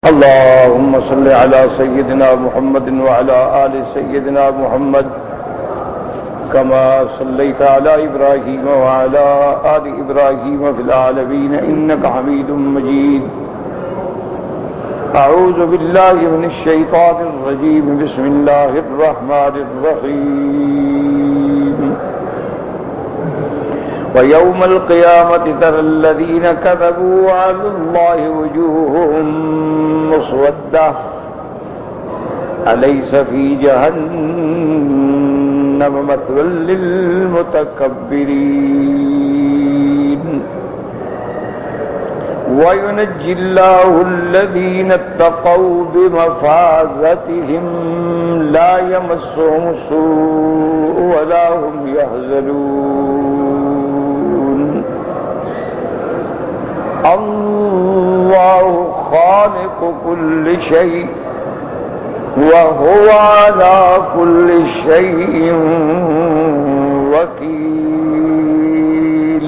اللهم صل على سيدنا محمد وعلى آل سيدنا محمد كما صليت على إبراهيم وعلى آل إبراهيم في العالمين إنك حميد مجيد. أعوذ بالله من الشيطان الرجيم. بسم الله الرحمن الرحيم. ويوم القيامة ترى الذين كذبوا على الله وجوههم مسودة أليس في جهنم مثوى للمتكبرين. وينجي الله الذين اتقوا بمفازتهم لا يمسهم السوء ولا هم يحزنون. الله خالق كل شيء وهو على كل شيء وكيل.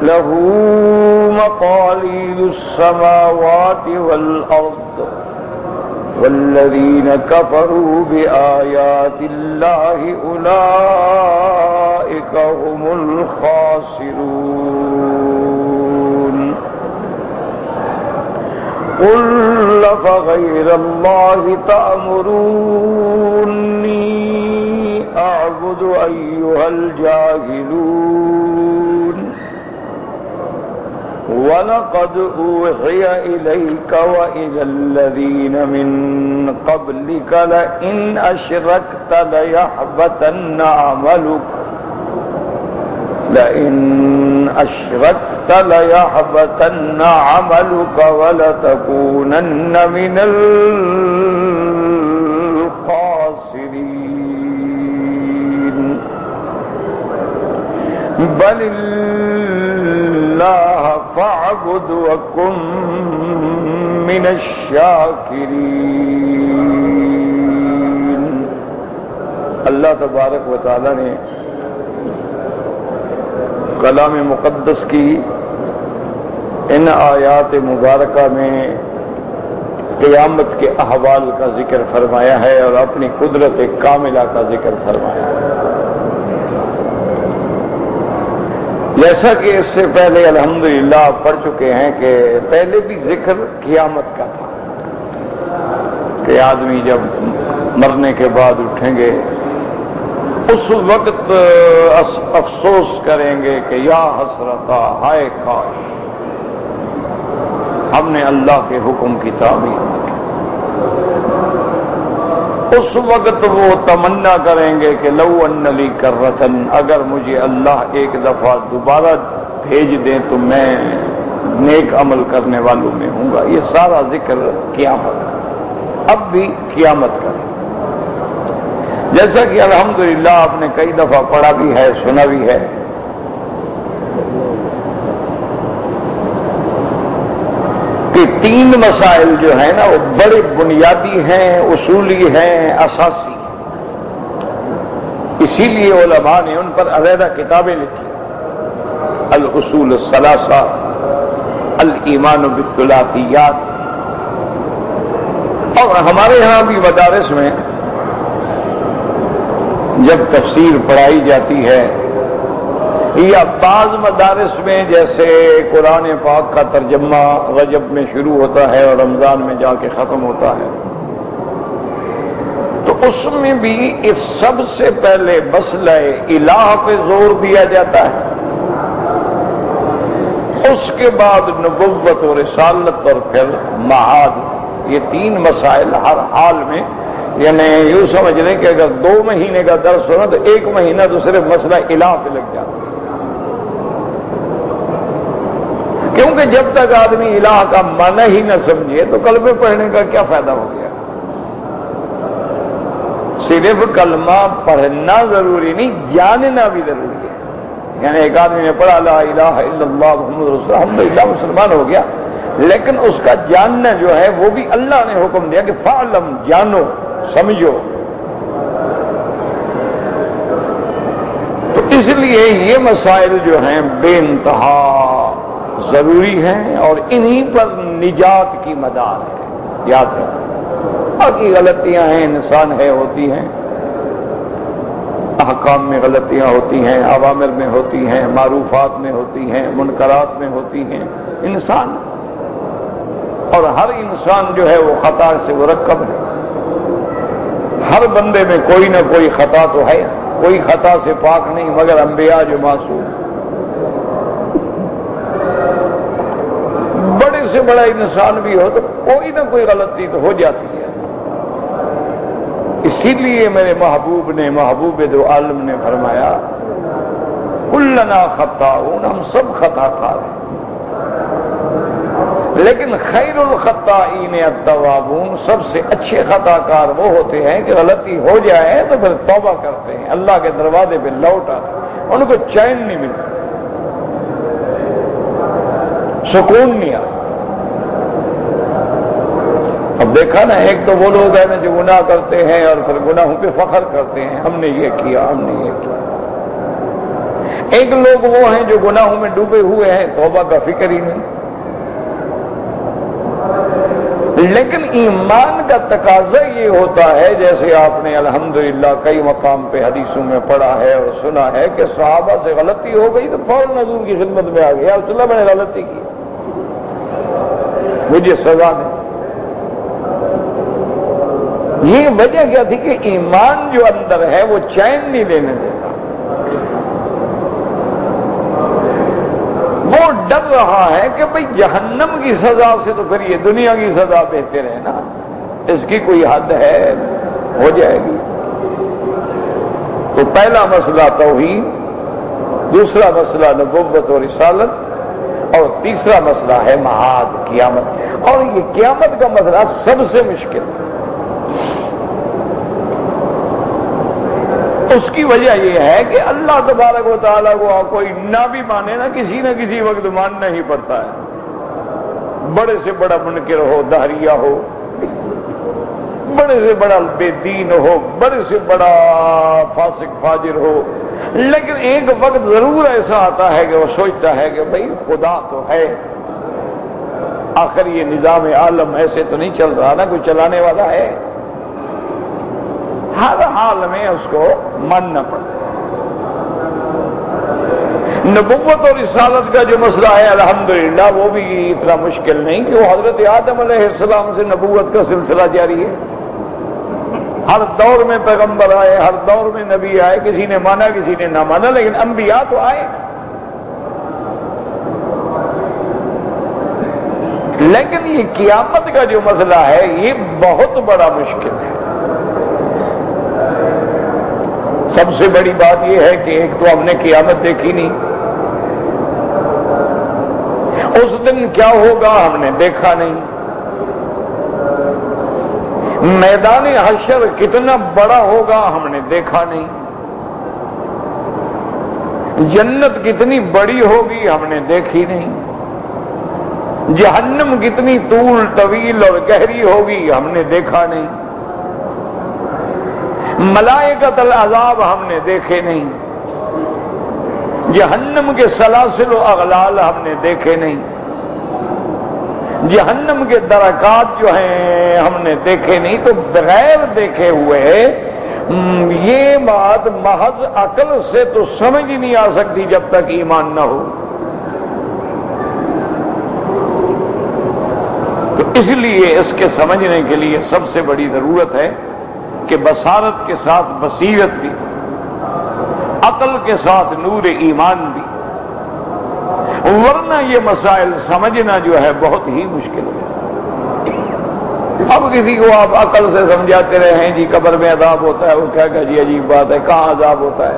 له مقاليد السماوات والأرض والذين كفروا بآيات الله أولئك هم الخاسرون. قل فغير الله تأمروني أعبد أيها الجاهلون. ولقد أوحي إليك وإلى الذين من قبلك لئن أشركت ليحبطن عملك ولتكونن من الخاسرين. بل الله فاعبد وكن من الشاکرین. اللہ تبارک و تعالی نے کلام مقدس کی ان آیات مبارکہ میں قیامت کے احوال کا ذکر فرمایا ہے اور اپنی قدرت کاملہ کا ذکر فرمایا ہے. جیسا کہ اس سے پہلے الحمدللہ آپ پڑھ چکے ہیں کہ پہلے بھی ذکر قیامت کا تھا کہ آدمی جب مرنے کے بعد اٹھیں گے اس وقت افسوس کریں گے کہ یا حسرتا ہائے کاش ہم نے اللہ کے حکم کی تعمیل کی. اس وقت وہ تمنا کریں گے کہ لو ان لی کرۃن، اگر مجھے اللہ ایک دفعہ دوبارہ بھیج دیں تو میں نیک عمل کرنے والوں میں ہوں گا. یہ سارا ذکر قیامت، اب بھی قیامت کا، جیسا کہ الحمدللہ آپ نے کئی دفعہ پڑھا بھی ہے، سنا بھی ہے. کہ تین مسائل جو ہیں نا وہ بڑے بنیادی ہیں، اصولی ہیں، اساسی. اسی لیے علماء نے ان پر علیحدہ کتابیں لکھی. الاصول الثلاثہ، الایمان بالثلاثیات. اور ہمارے ہاں بھی مدارس میں جب تفسیر پڑھائی جاتی ہے یا بعض مدارس میں جیسے قرآن پاک کا ترجمہ رجب میں شروع ہوتا ہے اور رمضان میں جا کے ختم ہوتا ہے، تو اس میں بھی اس سب سے پہلے مسئلہ الہ پہ زور دیا جاتا ہے. اس کے بعد نبوت و رسالت اور پھر معاد. یہ تین مسائل ہر حال میں، یعنی یوں سمجھ لیں کہ اگر 2 مہینے کا درس ہونا تو 1 مہینہ تو صرف مسئلہ الہ پہ لگ جاتا ہے. کیونکہ جب تک آدمی الہ کا معنی ہی نہ سمجھے تو کلمے پڑھنے کا کیا فائدہ ہو گیا. صرف کلمہ پڑھنا ضروری نہیں، جاننا بھی ضروری ہے. یعنی ایک آدمی نے پڑھا لا الہ الا اللہ محمد رسول اللہ، الحمدللہ مسلمان ہو گیا، لیکن اس کا جاننا جو ہے وہ بھی اللہ نے حکم دیا کہ فعلم، جانو، سمجھو. تو اس لیے یہ مسائل جو ہیں بے انتہا ضروری ہیں اور انہی پر نجات کی مدار ہے، یاد رکھیں۔ باقی غلطیاں ہیں، انسان ہے، ہوتی ہیں، احکام میں غلطیاں ہوتی ہیں، اوامر میں ہوتی ہیں، معروفات میں ہوتی ہیں، منکرات میں ہوتی ہیں، انسان، اور ہر انسان جو ہے وہ خطا سے مرکب ہے۔ ہر بندے میں کوئی نہ کوئی خطا تو ہے، کوئی خطا سے پاک نہیں مگر انبیاء جو معصوم۔ بڑے سے بڑا انسان بھی ہو تو کوئی نہ کوئی غلطی تو ہو جاتی ہے۔ اسی لیے میرے محبوب نے، محبوب دو عالم نے فرمایا کلنا خطاؤن، ہم سب خطا کار ہیں، لیکن خیر الخطائین التوابون، سب سے اچھے خطا کار وہ ہوتے ہیں کہ غلطی ہو جائے تو پھر توبہ کرتے ہیں، اللہ کے دروازے پہ لوٹ آتے ہیں، ان کو چین نہیں ملتا، سکون نہیں آتا۔ اب دیکھا نا، ایک تو وہ لوگ ہیں جو گناہ کرتے ہیں اور پھر گناہوں پہ فخر کرتے ہیں، ہم نے یہ کیا، ہم نے یہ کیا۔ ایک لوگ وہ ہیں جو گناہوں میں ڈوبے ہوئے ہیں، توبہ کا فکر ہی نہیں۔ لیکن ایمان کا تقاضا یہ ہوتا ہے، جیسے آپ نے الحمدللہ کئی مقام پہ حدیثوں میں پڑھا ہے اور سنا ہے کہ صحابہ سے غلطی ہو گئی تو فوراً حضور کی خدمت میں آ گیا، رسول اللہ میں نے غلطی کی، مجھے سزا دیں۔ یہ وجہ کیا تھی کہ ایمان جو اندر ہے وہ چین نہیں لینے دیتا، وہ ڈر رہا ہے کہ بھئی جہنم کی سزا سے تو پھر یہ دنیا کی سزا بہتر ہے نا، اس کی کوئی حد ہے، ہو جائے گی۔ تو پہلا مسئلہ توحید، دوسرا مسئلہ نبوت و رسالت، اور تیسرا مسئلہ ہے معاد، قیامت۔ اور یہ قیامت کا مسئلہ سب سے مشکل ہے۔ اس کی وجہ یہ ہے کہ اللہ تبارک و تعالیٰ کو کوئی نہ بھی مانے نا، کسی نہ کسی وقت ماننا ہی پڑتا ہے، بڑے سے بڑا منکر ہو، دہریہ ہو، بڑے سے بڑا بے دین ہو، بڑے سے بڑا فاسق فاجر ہو، لیکن ایک وقت ضرور ایسا آتا ہے کہ وہ سوچتا ہے کہ بھئی خدا تو ہے، آخر یہ نظام عالم ایسے تو نہیں چل رہا نا، کوئی چلانے والا ہے۔ ہر حال میں اس کو ماننا پڑتا ہے۔ نبوت اور رسالت کا جو مسئلہ ہے الحمدللہ وہ بھی اتنا مشکل نہیں کہ وہ حضرت آدم علیہ السلام سے نبوت کا سلسلہ جاری ہے، ہر دور میں پیغمبر آئے، ہر دور میں نبی آئے، کسی نے مانا کسی نے نہ مانا، لیکن انبیاء تو آئے۔ لیکن یہ قیامت کا جو مسئلہ ہے یہ بہت بڑا مشکل ہے۔ سب سے بڑی بات یہ ہے کہ ایک تو ہم نے قیامت دیکھی نہیں، اس دن کیا ہوگا ہم نے دیکھا نہیں، میدان حشر کتنا بڑا ہوگا ہم نے دیکھا نہیں، جنت کتنی بڑی ہوگی ہم نے دیکھی نہیں، جہنم کتنی طول طویل اور گہری ہوگی ہم نے دیکھا نہیں، ملائکۃ العذاب ہم نے دیکھے نہیں، جہنم کے سلاسل و اغلال ہم نے دیکھے نہیں، جہنم کے درکات جو ہیں ہم نے دیکھے نہیں۔ تو بغیر دیکھے ہوئے یہ بات محض عقل سے تو سمجھ ہی نہیں آ سکتی جب تک ایمان نہ ہو۔ تو اس لیے اس کے سمجھنے کے لیے سب سے بڑی ضرورت ہے کہ بصارت کے ساتھ بصیرت بھی، عقل کے ساتھ نور ایمان بھی، ورنہ یہ مسائل سمجھنا جو ہے بہت ہی مشکل ہے۔ اب کسی کو آپ عقل سے سمجھاتے رہے ہیں جی قبر میں عذاب ہوتا ہے، وہ کہے گا جی عجیب بات ہے، کہاں عذاب ہوتا ہے؟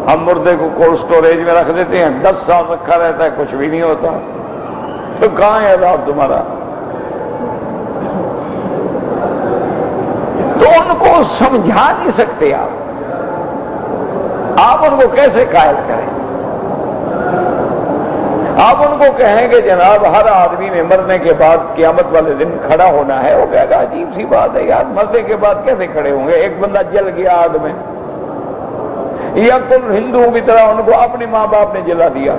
ہم مردے کو کولڈ سٹوریج میں رکھ دیتے ہیں، 10 سال رکھا رہتا ہے، کچھ بھی نہیں ہوتا، تو کہاں ہے عذاب تمہارا؟ تو ان کو سمجھا نہیں سکتے آپ ان کو کیسے قائل کریں؟ آپ ان کو کہیں کہ جناب ہر آدمی نے مرنے کے بعد قیامت والے دن کھڑا ہونا ہے، وہ کہے گا عجیب سی بات ہے یار، مرنے کے بعد کیسے کھڑے ہوں گے؟ ایک بندہ جل گیا آگ میں، یا کل ہندوؤں کی طرح ان کو اپنے ماں باپ نے جلا دیا،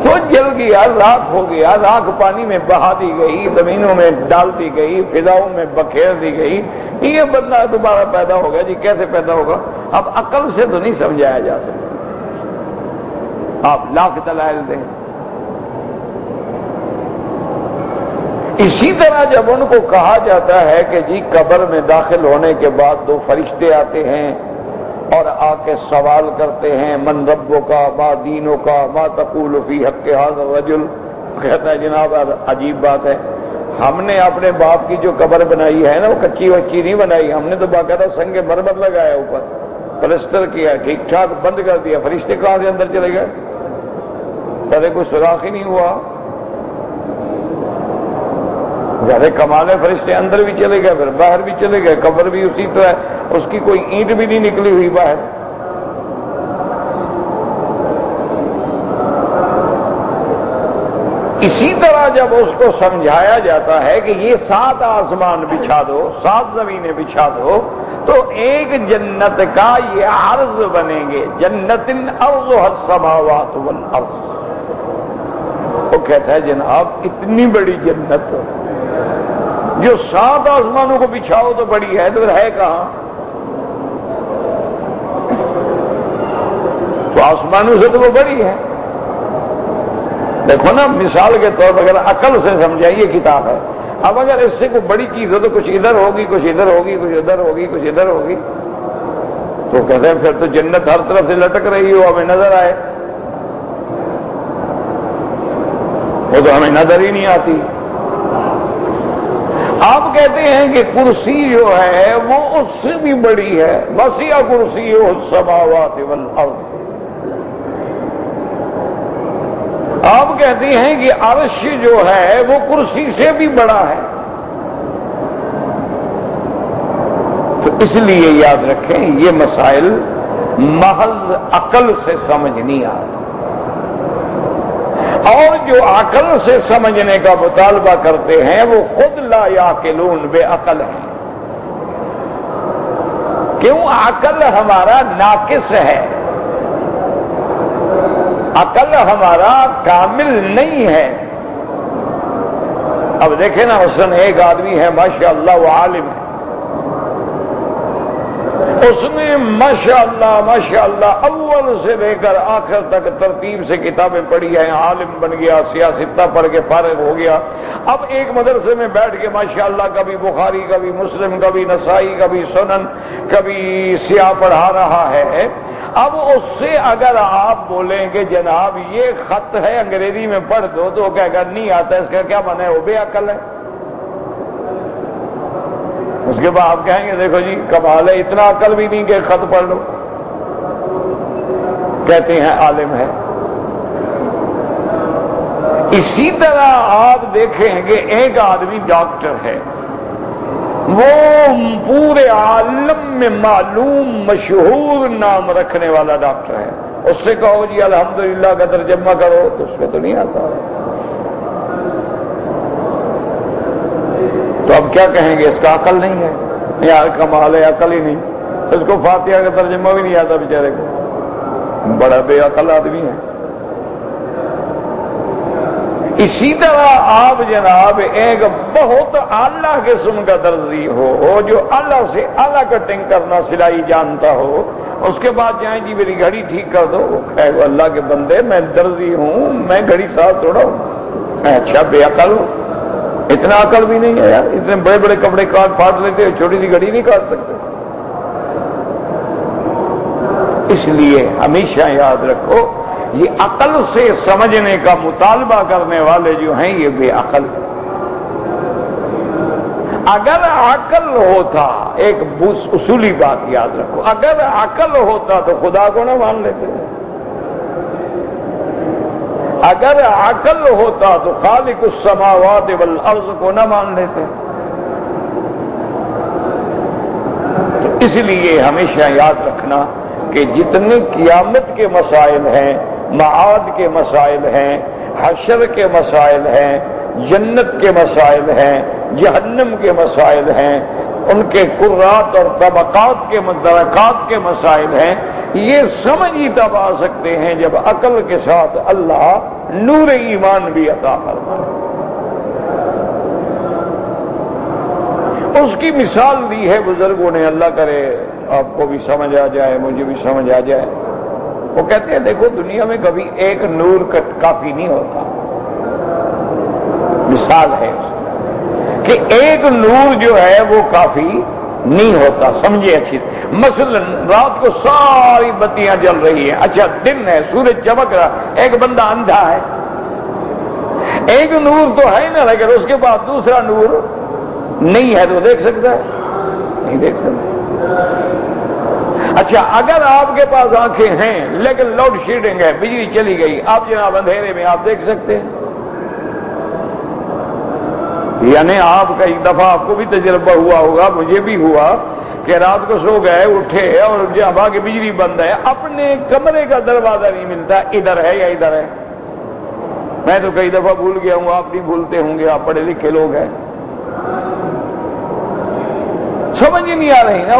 تو جل گیا، راکھ ہو گیا، راکھ پانی میں بہا دی گئی، زمینوں میں ڈال دی گئی، فضاؤں میں بکھیر دی گئی، یہ بندہ دوبارہ پیدا ہوگا جی، کیسے پیدا ہوگا؟ اب عقل سے تو نہیں سمجھایا جا سکتا، آپ لاکھ دلائل دیں۔ اسی طرح جب ان کو کہا جاتا ہے کہ جی قبر میں داخل ہونے کے بعد دو فرشتے آتے ہیں اور آ کے سوال کرتے ہیں من ربک ما دینک ما تقول فی حق ھذا الرجل، کہتا ہے جناب عجیب بات ہے، ہم نے اپنے باپ کی جو قبر بنائی ہے نا وہ کچی وچی نہیں بنائی، ہم نے تو باقاعدہ سنگ مرمر لگایا، اوپر پلسٹر کیا، ٹھیک ٹھاک بند کر دیا، فرشتے کہاں سے اندر چلے گئے؟ سارے کوئی سوراخ ہی نہیں ہوا۔ زیادہ کمال ہے، فرشتے اندر بھی چلے گئے، پھر باہر بھی چلے گئے، قبر بھی اسی طرح، اس کی کوئی اینٹ بھی نہیں نکلی ہوئی باہر۔ اسی طرح جب اس کو سمجھایا جاتا ہے کہ یہ 7 آسمان بچھا دو، 7 زمینیں بچھا دو، تو ایک جنت کا یہ عرض بنیں گے، جنت ارضها السماوات والارض۔ وہ کہتا ہے جناب اتنی بڑی جنت جو 7 آسمانوں کو بچھاؤ تو بڑی ہے، تو ہے کہاں؟ تو آسمانوں سے تو وہ بڑی ہے۔ دیکھو نا، مثال کے طور پر اگر عقل سے سمجھائیے کتاب ہے، اب اگر اس سے کوئی بڑی چیز ہو تو کچھ ادھر ہوگی، کچھ ادھر ہوگی، کچھ ادھر ہوگی، کچھ ادھر ہوگی، تو کہتے ہیں پھر تو جنت ہر طرف سے لٹک رہی ہو، ہمیں نظر آئے، وہ تو ہمیں نظر ہی نہیں آتی۔ آپ کہتے ہیں کہ کرسی جو ہے وہ اس سے بھی بڑی ہے، وسیع کرسی السماوات والارض۔ آپ کہتے ہیں کہ عرش جو ہے وہ کرسی سے بھی بڑا ہے۔ تو اس لیے یاد رکھیں یہ مسائل محض عقل سے سمجھ نہیں آتے، اور جو عقل سے سمجھنے کا مطالبہ کرتے ہیں وہ خود لا یعقلون، بے عقل ہیں۔ کیوں؟ عقل ہمارا ناقص ہے، عقل ہمارا کامل نہیں ہے۔ اب دیکھیں نا، مثلاً ایک آدمی ہے ماشاءاللہ وہ عالم ہے، اس نے ماشاءاللہ اول سے لے کر آخر تک ترتیب سے کتابیں پڑھی ہیں، عالم بن گیا، سیاستہ پڑھ کے فارغ ہو گیا، اب ایک مدرسے میں بیٹھ کے ماشاءاللہ کبھی بخاری، کبھی مسلم، کبھی نسائی، کبھی سنن، کبھی سیاہ پڑھا رہا ہے۔ اب اس سے اگر آپ بولیں کہ جناب یہ خط ہے انگریزی میں پڑھ دو، تو وہ کہے گا نہیں آتا، اس کا کیا معنی ہے؟ وہ بے عقل ہے۔ اس کے بعد آپ کہیں گے دیکھو جی کمال ہے، اتنا عقل بھی نہیں کہ خط پڑھ لو، کہتے ہیں عالم ہے۔ اسی طرح آپ دیکھیں کہ ایک آدمی ڈاکٹر ہے، وہ پورے عالم میں معلوم مشہور نام رکھنے والا ڈاکٹر ہے، اس سے کہو جی الحمدللہ کا ترجمہ کرو تو اس کو تو نہیں آتا۔ تو اب کیا کہیں گے؟ اس کا عقل نہیں ہے، یار کمال ہے، عقل ہی نہیں، اس کو فاتحہ کا ترجمہ بھی نہیں آتا بیچارے کو، بڑا بے عقل آدمی ہے۔ اسی طرح آپ جناب ایک بہت اعلیٰ قسم کا درزی ہو جو اعلیٰ سے اعلیٰ کٹنگ کرنا سلائی جانتا ہو، اس کے بعد جائیں جی میری گھڑی ٹھیک کر دو، وہ کہے گا اللہ کے بندے میں درزی ہوں، میں گھڑی صاف تھوڑا ہوں۔ اچھا بے عقل ہو، اتنا عقل بھی نہیں ہے یار، اتنے بڑے بڑے کپڑے کاٹ پھاٹ لیتے ہو، چھوٹی سی گھڑی نہیں کاٹ سکتے۔ اس لیے ہمیشہ یاد رکھو یہ عقل سے سمجھنے کا مطالبہ کرنے والے جو ہیں یہ بے عقل۔ اگر عقل ہوتا، ایک اصولی بات یاد رکھو، اگر عقل ہوتا تو خدا کو نہ مان لیتے، اگر عقل ہوتا تو خالق السماوات والارض کو نہ مان لیتے۔ تو اس لیے ہمیشہ یاد رکھنا کہ جتنے قیامت کے مسائل ہیں، معاد کے مسائل ہیں، حشر کے مسائل ہیں، جنت کے مسائل ہیں، جہنم کے مسائل ہیں، ان کے قرات اور طبقات کے درکات کے مسائل ہیں، یہ سمجھ ہی تب آ سکتے ہیں جب عقل کے ساتھ اللہ نور ایمان بھی عطا فرمائے۔ اس کی مثال دی ہے بزرگوں نے، اللہ کرے آپ کو بھی سمجھ آ جائے، مجھے بھی سمجھ آ جائے۔ وہ کہتے ہیں دیکھو دنیا میں کبھی ایک نور کافی نہیں ہوتا۔ مثال ہے کہ ایک نور جو ہے وہ کافی نہیں ہوتا، سمجھے اچھی۔ مثلا رات کو ساری بتیاں جل رہی ہیں، اچھا دن ہے، سورج چمک رہا، ایک بندہ اندھا ہے، ایک نور تو ہے نا، لیکن اس کے بعد دوسرا نور نہیں ہے تو دیکھ سکتا ہے؟ نہیں دیکھ سکتا۔ اچھا اگر آپ کے پاس آنکھیں ہیں لیکن لوڈ شیڈنگ ہے، بجلی چلی گئی، آپ جناب اندھیرے میں آپ دیکھ سکتے ہیں؟ یعنی آپ کئی دفعہ آپ کو بھی تجربہ ہوا ہوگا، مجھے بھی ہوا کہ رات کو سو گئے، اٹھے اور جب آگے بجلی بند ہے، اپنے کمرے کا دروازہ نہیں ملتا ادھر ہے یا ادھر ہے۔ میں تو کئی دفعہ بھول گیا ہوں، آپ نہیں بھولتے ہوں گے، آپ پڑھے لکھے لوگ ہیں۔ سمجھ ہی نہیں آ رہی نا،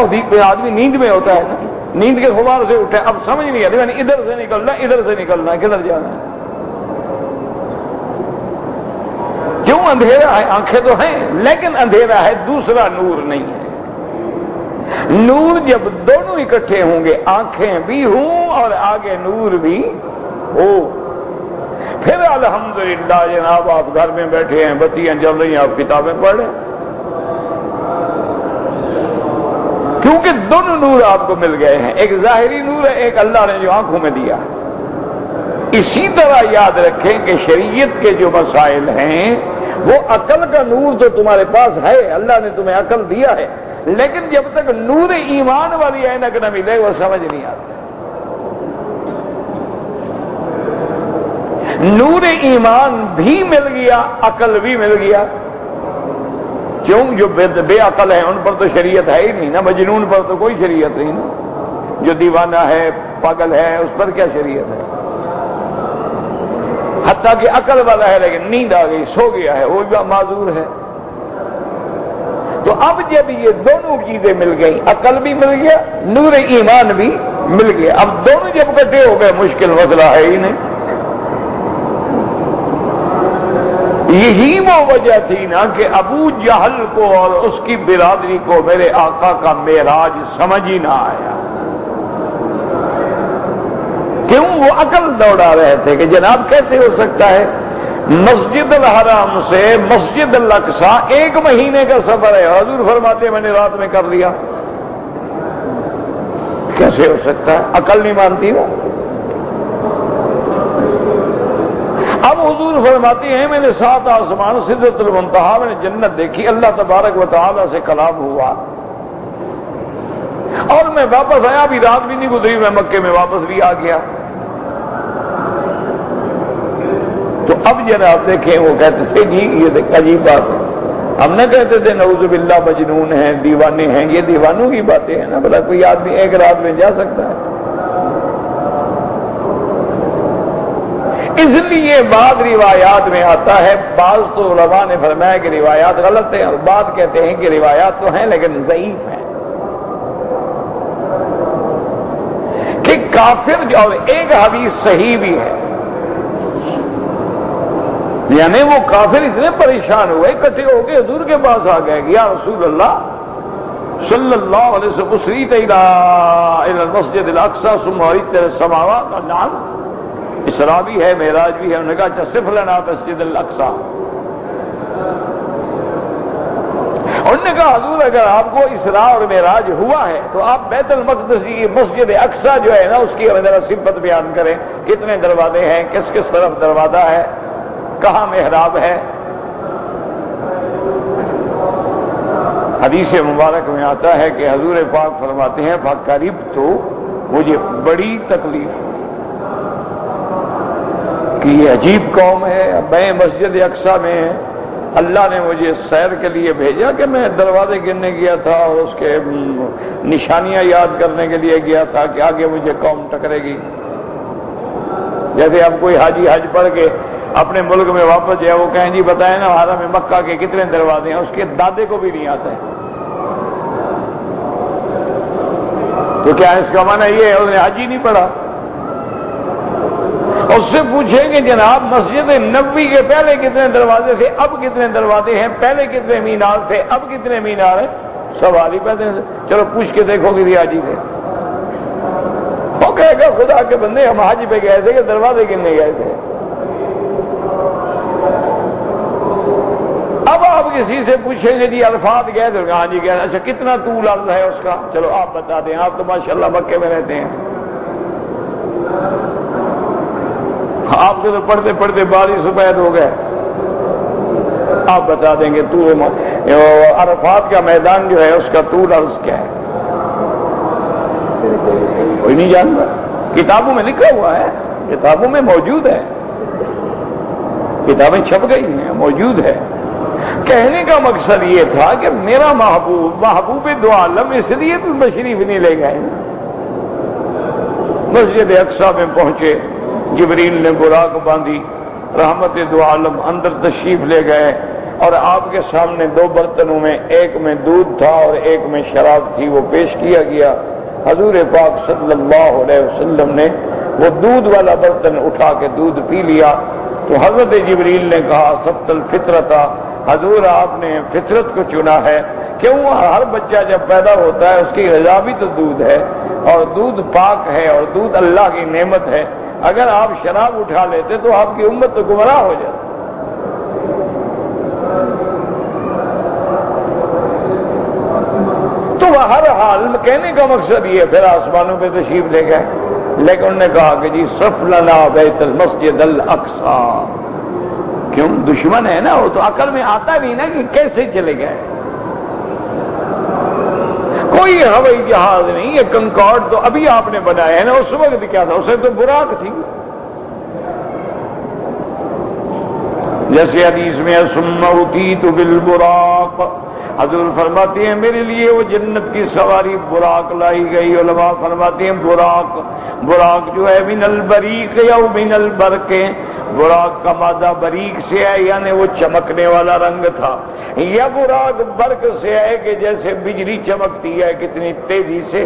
آدمی نیند میں ہوتا ہے نا، نیند کے خمار سے اٹھے، اب سمجھ نہیں آ رہی، یعنی ادھر سے نکلنا ادھر سے نکلنا، کدھر جانا ہے؟ کیوں؟ اندھیرا ہے، آنکھیں تو ہیں لیکن اندھیرا ہے، دوسرا نور نہیں ہے۔ نور جب دونوں اکٹھے ہوں گے، آنکھیں بھی ہوں اور آگے نور بھی ہو، پھر الحمدللہ جناب آپ گھر میں بیٹھے ہیں، بتیاں جل رہی ہیں، آپ کتابیں پڑھ رہے ہیں، کیونکہ دونوں نور آپ کو مل گئے ہیں، ایک ظاہری نور ہے، ایک اللہ نے جو آنکھوں میں دیا۔ اسی طرح یاد رکھیں کہ شریعت کے جو مسائل ہیں وہ عقل کا نور تو تمہارے پاس ہے، اللہ نے تمہیں عقل دیا ہے، لیکن جب تک نور ایمان والی اینک نہ ملے وہ سمجھ نہیں آتا۔ نور ایمان بھی مل گیا، عقل بھی مل گیا، کیوں؟ جو بے عقل ہے ان پر تو شریعت ہے ہی نہیں نا، مجنون پر تو کوئی شریعت نہیں نا، جو دیوانہ ہے پاگل ہے اس پر کیا شریعت ہے؟ حتیٰ کہ عقل والا ہے لیکن نیند آ گئی، سو گیا ہے، وہ بھی معذور ہے۔ تو اب جب یہ دونوں چیزیں مل گئی، عقل بھی مل گیا، نور ایمان بھی مل گیا، اب دونوں جب اکٹھے ہو گئے مشکل مسئلہ ہے ہی نہیں۔ یہی وہ وجہ تھی نا کہ ابو جہل کو اور اس کی برادری کو میرے آقا کا معراج سمجھ ہی نہ آیا۔ کیوں؟ وہ عقل دوڑا رہے تھے کہ جناب کیسے ہو سکتا ہے مسجد الحرام سے مسجد الاقصی 1 مہینے کا سفر ہے، حضور فرماتے ہیں میں نے رات میں کر لیا، کیسے ہو سکتا ہے؟ عقل نہیں مانتی وہ۔ اب حضور فرماتے ہیں میں نے 7 آسمان سدرۃ المنتہا میں نے جنت دیکھی، اللہ تبارک و تعالی سے کلام ہوا، اور میں واپس آیا، ابھی رات بھی نہیں گزری، میں مکے میں واپس بھی آ گیا۔ تو اب جناب دیکھیں وہ کہتے تھے جی یہ عجیب بات ہے، ہم نہ کہتے تھے نعوذ باللہ مجنون ہیں، دیوانے ہیں، یہ دیوانوں کی باتیں ہیں نا، بھلا کوئی آدمی ایک رات میں جا سکتا ہے؟ اس لیے بعض روایات میں آتا ہے، بعض تو علماء نے فرمایا کہ روایات غلط ہیں، اور بعض کہتے ہیں کہ روایات تو ہیں لیکن ضعیف ہیں، کہ کافر جو، اور ایک حدیث صحیح بھی ہے، یعنی وہ کافر اتنے پریشان ہوئے، اکٹھے ہو کے حضور کے پاس آ گئے کہ یا رسول اللہ صلی اللہ علیہ وسلم اسریت الی المسجد الاقصی ثم عرجت الى السماوات، نعم اسراء بھی ہے معراج بھی ہے، انہوں نے کہا اچھا صف لنا مسجد الاقصی، انہوں نے کہا حضور اگر آپ کو اسراء اور معراج ہوا ہے تو آپ بیت المقدس کی مسجد اقصی جو ہے نا اس کی ذرا صفت بیان کریں، کتنے دروازے ہیں، کس کس طرف دروازہ ہے، کہاں محراب ہے۔ حدیث مبارک میں آتا ہے کہ حضور پاک فرماتے ہیں فقریب تو مجھے بڑی تکلیف کہ یہ عجیب قوم ہے، میں مسجد اقصی میں اللہ نے مجھے سیر کے لیے بھیجا کہ میں دروازے گننے گیا تھا اور اس کے نشانیاں یاد کرنے کے لیے گیا تھا کہ آگے مجھے قوم ٹکرے گی۔ جیسے اب کوئی حاجی حج پڑھ کے اپنے ملک میں واپس جائے، وہ کہیں جی بتائیں نا حرم مکہ کے کتنے دروازے ہیں، اس کے دادے کو بھی نہیں آتا ہے، تو کیا اس کا معنی یہ ہے اس نے حج ہی نہیں پڑھا؟ اس سے پوچھیں کہ جناب مسجد نبوی کے پہلے کتنے دروازے تھے، اب کتنے دروازے ہیں، پہلے کتنے مینار تھے، اب کتنے مینار ہیں؟ سوال ہی پیدا ہے۔ چلو پوچھ کے دیکھو کہ حاجی تھے، وہ کہے گا خدا کے بندے ہم حج پہ گئے تھے کہ دروازے کتنے گئے تھے۔ اب آپ کسی سے پوچھیں گے جی عرفات گئے تو ہاں جی گئے، اچھا کتنا طول عرض ہے اس کا؟ چلو آپ بتا دیں، آپ تو ماشاءاللہ مکے میں رہتے ہیں، آپ کے تو پڑھتے پڑھتے 22 سفید ہو گئے، آپ بتا دیں گے تو عرفات کا میدان جو ہے اس کا طول عرض کیا ہے؟ کوئی نہیں جانتا، کتابوں میں لکھا ہوا ہے، کتابوں میں موجود ہے، کتابیں چھپ گئی ہیں، موجود ہے۔ کہنے کا مقصد یہ تھا کہ میرا محبوب دو عالم اس لیے تو تشریف نہیں لے گئے۔ مسجد اقصی میں پہنچے، جبریل نے براق باندھی، رحمت دو عالم اندر تشریف لے گئے، اور آپ کے سامنے 2 برتنوں میں، ایک میں دودھ تھا اور ایک میں شراب تھی، وہ پیش کیا گیا۔ حضور پاک صلی اللہ علیہ وسلم نے وہ دودھ والا برتن اٹھا کے دودھ پی لیا تو حضرت جبریل نے کہا سبت الفطرت، حضور آپ نے فطرت کو چنا ہے، کیوں؟ ہر بچہ جب پیدا ہوتا ہے اس کی غذا بھی تو دودھ ہے، اور دودھ پاک ہے، اور دودھ اللہ کی نعمت ہے۔ اگر آپ شراب اٹھا لیتے تو آپ کی امت تو گمراہ ہو جاتی۔ تو ہر حال کہنے کا مقصد یہ، پھر آسمانوں پہ تشریف لے گئے، لیکن انہوں نے کہا کہ جی صف لنا بیت المسجد الاقصی۔ کیوں؟ دشمن ہے نا، وہ تو عقل میں آتا بھی نا کہ کیسے چلے گئے۔ کوئی ہوائی جہاز نہیں، یہ کنکارڈ تو ابھی آپ نے بنایا ہے نا، اس وقت کیا تھا؟ اسے تو براق تھی۔ جیسے حدیث میں ثم اتیت بالبراق، حضور فرماتے ہیں میرے لیے وہ جنت کی سواری براق لائی گئی۔ علماء فرماتے ہیں براق جو ہے من البریق یا من البرق، براق کا مادہ بریق سے ہے، یعنی وہ چمکنے والا رنگ تھا، یا براق برق سے ہے کہ جیسے بجلی چمکتی ہے کتنی تیزی سے،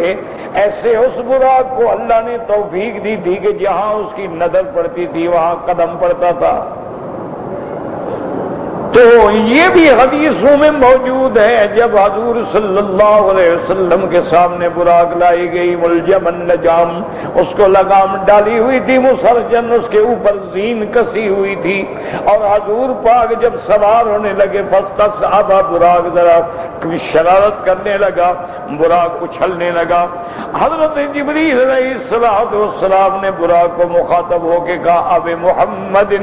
ایسے اس براق کو اللہ نے توفیق دی تھی کہ جہاں اس کی نظر پڑتی تھی وہاں قدم پڑتا تھا۔ تو یہ بھی حدیثوں میں موجود ہے، جب حضور صلی اللہ علیہ وسلم کے سامنے براق لائی گئی، ملجم النجام، اس کو لگام ڈالی ہوئی تھی، مسرجن، اس کے اوپر زین کسی ہوئی تھی، اور حضور پاک جب سوار ہونے لگے فاستصعب، براق ذرا شرارت کرنے لگا، براق اچھلنے لگا۔ حضرت جبریل علیہ السلام نے براق کو مخاطب ہو کے کہا اب محمد،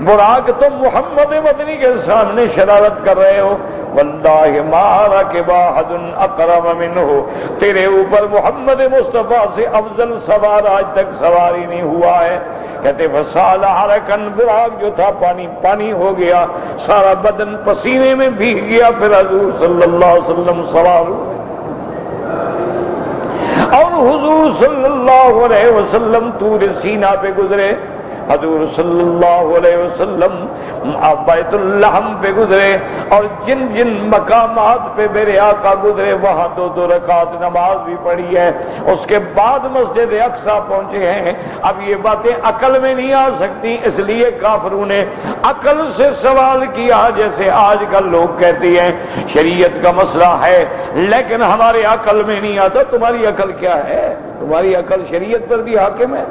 براق تم محمد مدنی کے سامنے شرارت کر رہے ہو، واللہ ما رکب احد اکرم منہ، تیرے اوپر محمد مصطفیٰ سے افضل سوار آج تک سواری نہیں ہوا ہے۔ کہتے فسال حرکن، براق جو تھا پانی پانی ہو گیا، سارا بدن پسینے میں بھیگ گیا، پھر حضور صلی اللہ علیہ وسلم سوار ہوئے، اور حضور صلی اللہ علیہ وسلم طور سینا پہ گزرے، حضور صلی اللہ علیہ وسلم بیت اللحم پہ گزرے، اور جن جن مقامات پہ میرے آقا گزرے وہاں 2 رکعت نماز بھی پڑھی ہے۔ اس کے بعد مسجد اقصی پہنچے ہیں۔ اب یہ باتیں عقل میں نہیں آ سکتی، اس لیے کافروں نے عقل سے سوال کیا، جیسے آج کل لوگ کہتے ہیں شریعت کا مسئلہ ہے لیکن ہمارے عقل میں نہیں آتا۔ تمہاری عقل کیا ہے؟ تمہاری عقل شریعت پر بھی حاکم ہے۔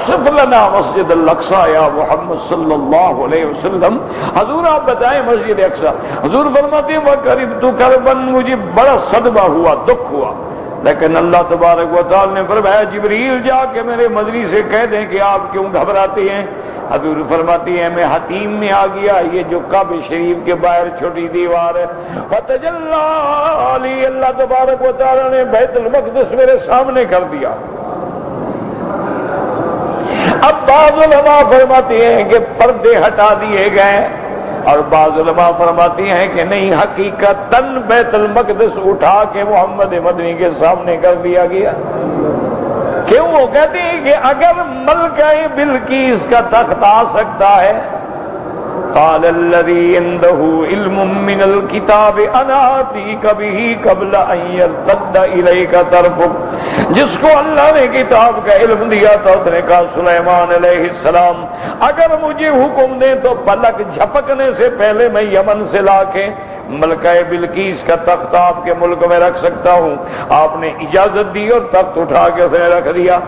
صف لنا مسجد الاقصی یا محمد صلی اللہ علیہ وسلم، حضور آپ بتائیں مسجد اقصی۔ حضور فرماتے ہیں وَقَرِبْتُ كَرْبًا، مجھے بڑا صدمہ ہوا، دکھ ہوا، لیکن اللہ تبارک و تعالی نے فرمایا جبریل جا کے میرے مدنی سے کہہ دیں کہ آپ کیوں گھبراتے ہیں۔ حضور فرماتی ہیں میں حتیم میں آ گیا، یہ جو کعبہ شریف کے باہر چھوٹی دیوار ہے، فَتَجَلَّى عَلِي، اللہ تبارک و تعالی نے بیت المقدس میرے سامنے کر دیا۔ اب بعض علماء فرماتے ہیں کہ پردے ہٹا دیے گئے، اور بعض علماء فرماتی ہیں کہ نہیں، حقیقتاً بیت المقدس اٹھا کے محمد مدنی کے سامنے کر دیا گیا۔ کیوں؟ وہ کہتے ہیں کہ اگر ملکہ بلقیس کا تخت آ سکتا ہے قال الذي عنده علم من الكتاب انا آتيك به قبل ان يرتد اليك طرفك، جس کو اللہ نے کتاب کا علم دیا تھا اس نے کہا سلیمان علیہ السلام اگر مجھے حکم دیں تو پلک جھپکنے سے پہلے میں یمن سے لا کے ملکہ بلقیس کا تخت آپ کے ملک میں رکھ سکتا ہوں۔ آپ نے اجازت دی اور تخت اٹھا کے اس نے رکھ دیا۔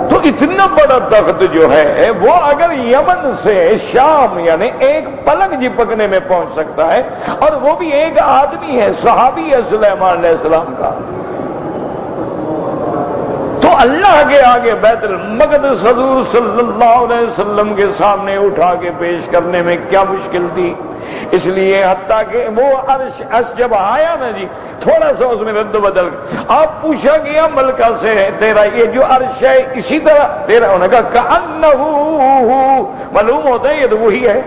تو اتنا بڑا تخت جو ہے وہ اگر یمن سے شام یعنی ایک پلک جھپکنے میں پہنچ سکتا ہے، اور وہ بھی ایک آدمی ہے، صحابی ہے سلیمان علیہ السلام کا، تو اللہ کے آگے بیت المقدس حضور صلی اللہ علیہ وسلم کے سامنے اٹھا کے پیش کرنے میں کیا مشکل تھی؟ اس لیے حتیٰ کہ وہ عرش جب آیا نا جی تھوڑا سا اس میں رد و بدل، آپ پوچھا گیا ملکہ سے تیرا یہ جو عرش ہے اسی طرح تیرا؟ انہوں نے کہا کأنہ، معلوم ہوتا ہے یہ تو وہی ہے۔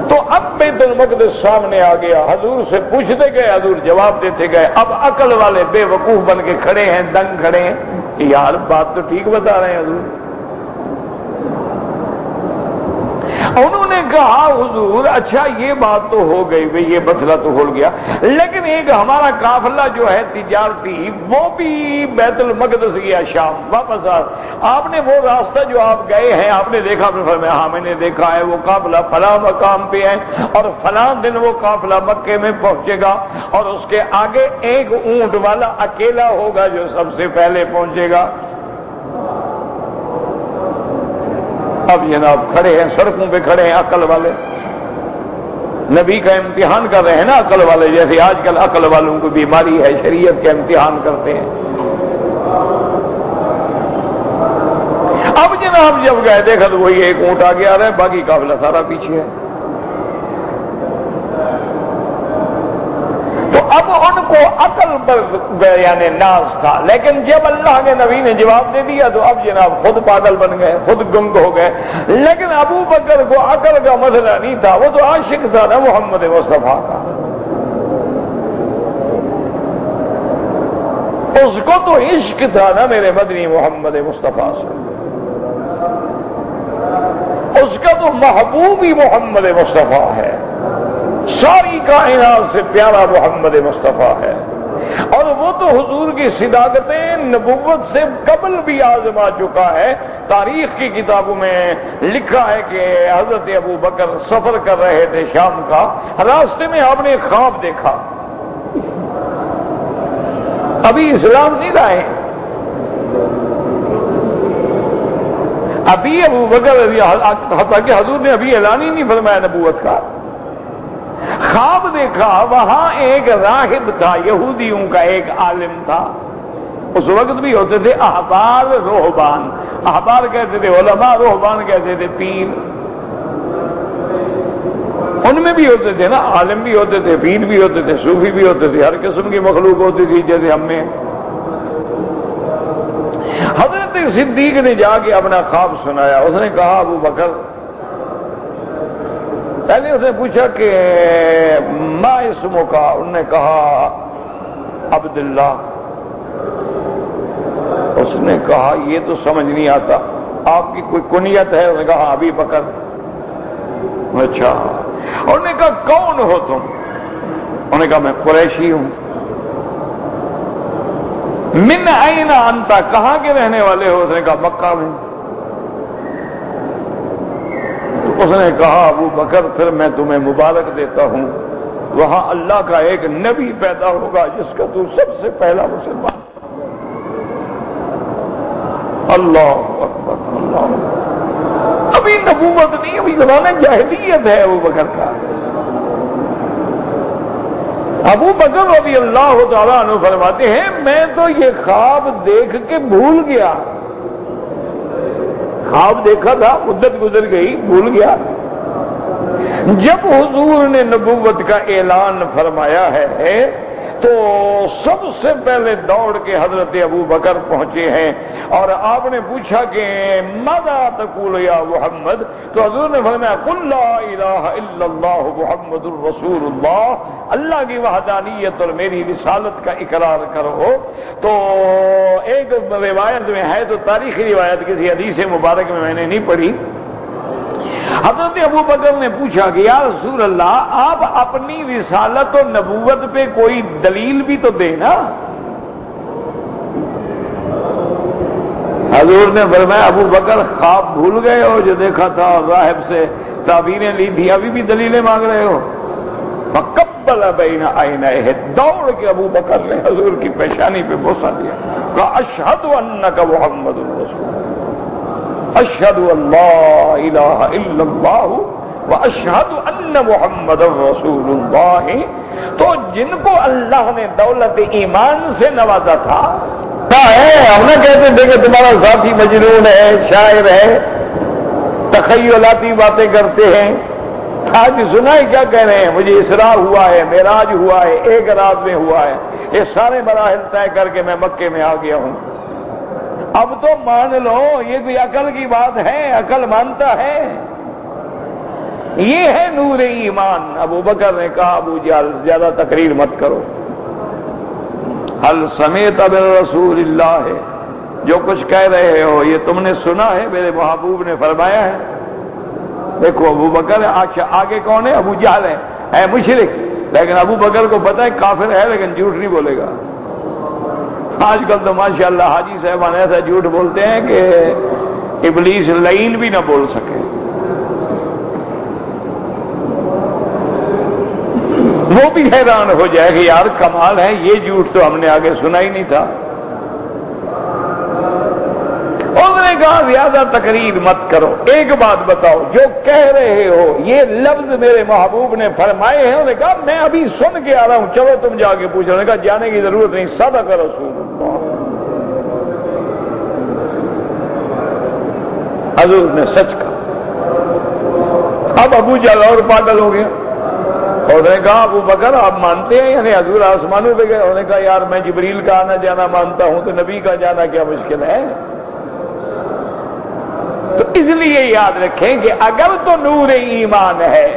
تو اب بیت المقدس سامنے آ گیا، حضور سے پوچھتے گئے، حضور جواب دیتے گئے۔ اب عقل والے بے وقوف بن کے کھڑے ہیں، دنگ کھڑے ہیں کہ یار بات تو ٹھیک بتا رہے ہیں حضور۔ انہوں نے کہا حضور اچھا یہ بات تو ہو گئی بھئی، یہ مسئلہ تو ہو گیا، لیکن ایک ہمارا قافلہ جو ہے تجارتی وہ بھی بیت المقدس گیا شام واپس آپ نے وہ راستہ جو آپ گئے ہیں آپ نے دیکھا؟ فرمایا ہاں میں نے دیکھا ہے، وہ قافلہ فلاں مقام پہ ہے اور فلاں دن وہ قافلہ مکے میں پہنچے گا، اور اس کے آگے ایک اونٹ والا اکیلا ہوگا جو سب سے پہلے پہنچے گا۔ اب جناب کھڑے ہیں سڑکوں پہ، کھڑے ہیں عقل والے، نبی کا امتحان کر رہے ہیں نا عقل والے، جیسے آج کل عقل والوں کو بیماری ہے، شریعت کا امتحان کرتے ہیں۔ اب جناب جب گئے دیکھا تو وہی ایک اونٹ آگے آ رہا ہے، باقی قافلہ سارا پیچھے ہے۔ تو اب ان کو عقل پر یعنی ناز تھا، لیکن جب اللہ کے نبی نے جواب دے دیا تو اب جناب خود پاگل بن گئے، خود گنگ ہو گئے۔ لیکن ابو بکر کو عقل کا مسئلہ نہیں تھا، وہ تو عاشق تھا نا محمد مصطفیٰ کا، اس کو تو عشق تھا نا میرے مدنی محمد مصطفیٰ سے، اس کا تو محبوب ہی محمد مصطفیٰ ہے، ساری کائنات سے پیارا محمد مصطفیٰ ہے، اور وہ تو حضور کی صداقتیں نبوت سے قبل بھی آزما چکا ہے۔ تاریخ کی کتابوں میں لکھا ہے کہ حضرت ابو بکر سفر کر رہے تھے شام کا، راستے میں آپ نے ایک خواب دیکھا، ابھی اسلام نہیں لائے، ابھی ابو بکر حتیٰ کہ حضور نے ابھی اعلان ہی نہیں فرمایا نبوت کا، خواب دیکھا وہاں ایک راہب تھا، یہودیوں کا ایک عالم تھا، اس وقت بھی ہوتے تھے احبار روحبان، احبار کہتے تھے علماء، روحبان کہتے تھے پیر، ان میں بھی ہوتے تھے نا، عالم بھی ہوتے تھے، پیر بھی ہوتے تھے، صوفی بھی ہوتے تھے، ہر قسم کی مخلوق ہوتی تھی جیسے ہم میں۔ حضرت صدیق نے جا کے اپنا خواب سنایا، اس نے کہا ابو بکر، پہلے اس نے پوچھا کہ ما اسمو کا، انہوں نے کہا عبداللہ، اس نے کہا یہ تو سمجھ نہیں آتا، آپ کی کوئی کنیت ہے؟ اس نے کہا ابھی بکر۔ اچھا، انہوں نے کہا کون ہو تم؟ انہوں نے کہا میں قریشی ہوں۔ من این انت، کہاں کے رہنے والے ہو؟ اس نے کہا مکہ میں۔ اس نے کہا ابو بکر پھر میں تمہیں مبارک دیتا ہوں، وہاں اللہ کا ایک نبی پیدا ہوگا جس کا تو سب سے پہلا مسلمان۔ اللہ اکبر، اللہ، ابھی نبوت نہیں، ابھی زمانہ جاہلیت ہے ابو بکر کا۔ ابو بکر رضی اللہ تعالیٰ عنہ فرماتے ہیں میں تو یہ خواب دیکھ کے بھول گیا، خواب دیکھا تھا، مدت گزر گئی، بھول گیا۔ جب حضور نے نبوت کا اعلان فرمایا ہے تو سب سے پہلے دوڑ کے حضرت ابو بکر پہنچے ہیں، اور آپ نے پوچھا کہ ماذا تقول یا محمد؟ تو حضور نے فرمایا قل لا الہ الا اللہ محمد الرسول اللہ، اللہ کی وحدانیت اور میری رسالت کا اقرار کرو۔ تو ایک ایک روایت میں ہے تو تاریخی روایت کسی حدیث مبارک میں نے نہیں پڑھی. حضرت ابو بکر نے پوچھا کہ یا رسول اللہ آپ اپنی رسالت و نبوت پہ کوئی دلیل بھی تو دیں نا. حضور نے فرمایا ابو بکر خواب بھول گئے ہو جو دیکھا تھا اور راہب سے تعبیریں لی تھی, ابھی بھی دلیلیں مانگ رہے ہو. فقبل بین عینیہ, دوڑ کے ابو بکر نے حضور کی پیشانی پہ بوسہ دیا, کہا اشہد انک محمد رسول اللہ, اشہد ان لا الہ الا اللہ واشہد ان محمد رسول اللہ. تو جن کو اللہ نے دولت ایمان سے نوازا تھا, ہم نہ کہتے تھے کہ تمہارا ذاتی مجنون ہے, شاعر ہے, تخیلاتی باتیں کرتے ہیں. آج سنا ہے کیا کہہ رہے ہیں, مجھے اسراء ہوا ہے, معراج ہوا ہے, ایک رات میں ہوا ہے, یہ سارے مراحل طے کر کے میں مکے میں آ گیا ہوں. اب تو مان لو یہ کوئی عقل کی بات ہے, عقل مانتا ہے. یہ ہے نور ایمان. ابو بکر نے کہا ابو جہل زیادہ تقریر مت کرو. حل سمیت برسول اللہ ہے, جو کچھ کہہ رہے ہو یہ تم نے سنا ہے, میرے محبوب نے فرمایا ہے. دیکھو ابو بکر آگے کون ہے, ابو جہل ہے مشرک, لیکن ابو بکر کو پتہ ہے کافر ہے لیکن جھوٹ نہیں بولے گا. آج کل تو ماشاءاللہ حاجی صاحبان ایسا جھوٹ بولتے ہیں کہ ابلیس لعین بھی نہ بول سکے. وہ بھی حیران ہو جائے کہ یار کمال ہے, یہ جھوٹ تو ہم نے آگے سنا ہی نہیں تھا. اس نے کہا زیادہ تقریر مت کرو, ایک بات بتاؤ جو کہہ رہے ہو یہ لفظ میرے محبوب نے فرمائے ہیں. انہوں نے کہا میں ابھی سن کے آ رہا ہوں, چلو تم جا کے پوچھو. انہوں نے کہا جانے کی ضرورت نہیں, صدق رسول اللہ. حضور نے سچ کہا. اب ابو جہل اور پاگل ہو گیا. اور نے کہا ابو بکر آپ مانتے ہیں یعنی حضور آسمانوں پہ گئے؟ انہوں نے کہا یار میں جبریل کا آنا جانا مانتا ہوں تو نبی کا جانا کیا مشکل ہے. تو اس لیے یاد رکھیں کہ اگر تو نور ایمان ہے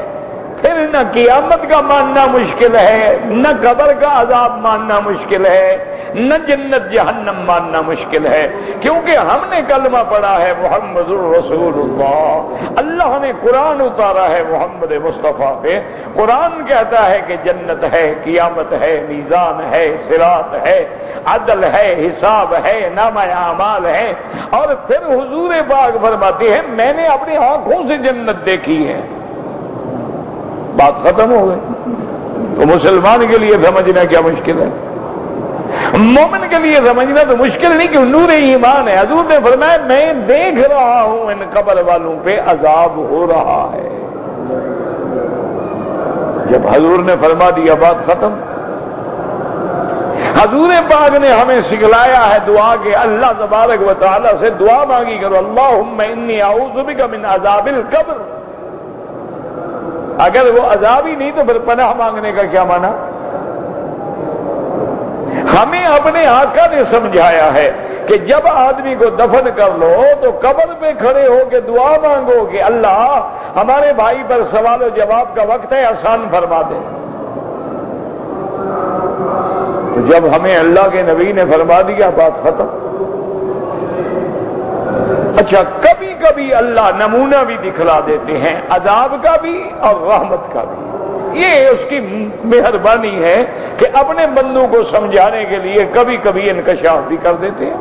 پھر نہ قیامت کا ماننا مشکل ہے, نہ قبر کا عذاب ماننا مشکل ہے, نہ جنت جہنم ماننا مشکل ہے, کیونکہ ہم نے کلمہ پڑھا ہے محمد الرسول اللہ. اللہ نے قرآن اتارا ہے محمد مصطفیٰ پہ. قرآن کہتا ہے کہ جنت ہے, قیامت ہے, میزان ہے, صراط ہے, عدل ہے, حساب ہے, نامہ اعمال ہے. اور پھر حضور پاک فرماتے ہیں میں نے اپنی آنکھوں سے جنت دیکھی ہے. بات ختم ہو گئی. تو مسلمان کے لیے سمجھنا کیا مشکل ہے, مومن کے لیے سمجھنا تو مشکل نہیں کہ نور ایمان ہے. حضور نے فرمایا میں دیکھ رہا ہوں ان قبر والوں پہ عذاب ہو رہا ہے. جب حضور نے فرما دیا بات ختم. حضور پاک نے ہمیں سکھلایا ہے دعا کے اللہ تبارک و تعالی سے دعا مانگی کرو, اللہم انی اعوذ بک من عذاب القبر. اگر وہ عذاب ہی نہیں تو پھر پناہ مانگنے کا کیا معنی. ہمیں اپنے آقا نے سمجھایا ہے کہ جب آدمی کو دفن کر لو تو قبر پہ کھڑے ہو کے دعا مانگو کہ اللہ ہمارے بھائی پر سوال و جواب کا وقت ہے, آسان فرما دے. تو جب ہمیں اللہ کے نبی نے فرما دیا بات ختم. اچھا کبھی کبھی اللہ نمونہ بھی دکھلا دیتے ہیں, عذاب کا بھی اور رحمت کا بھی. یہ اس کی مہربانی ہے کہ اپنے بندوں کو سمجھانے کے لیے کبھی کبھی انکشاف بھی کر دیتے ہیں.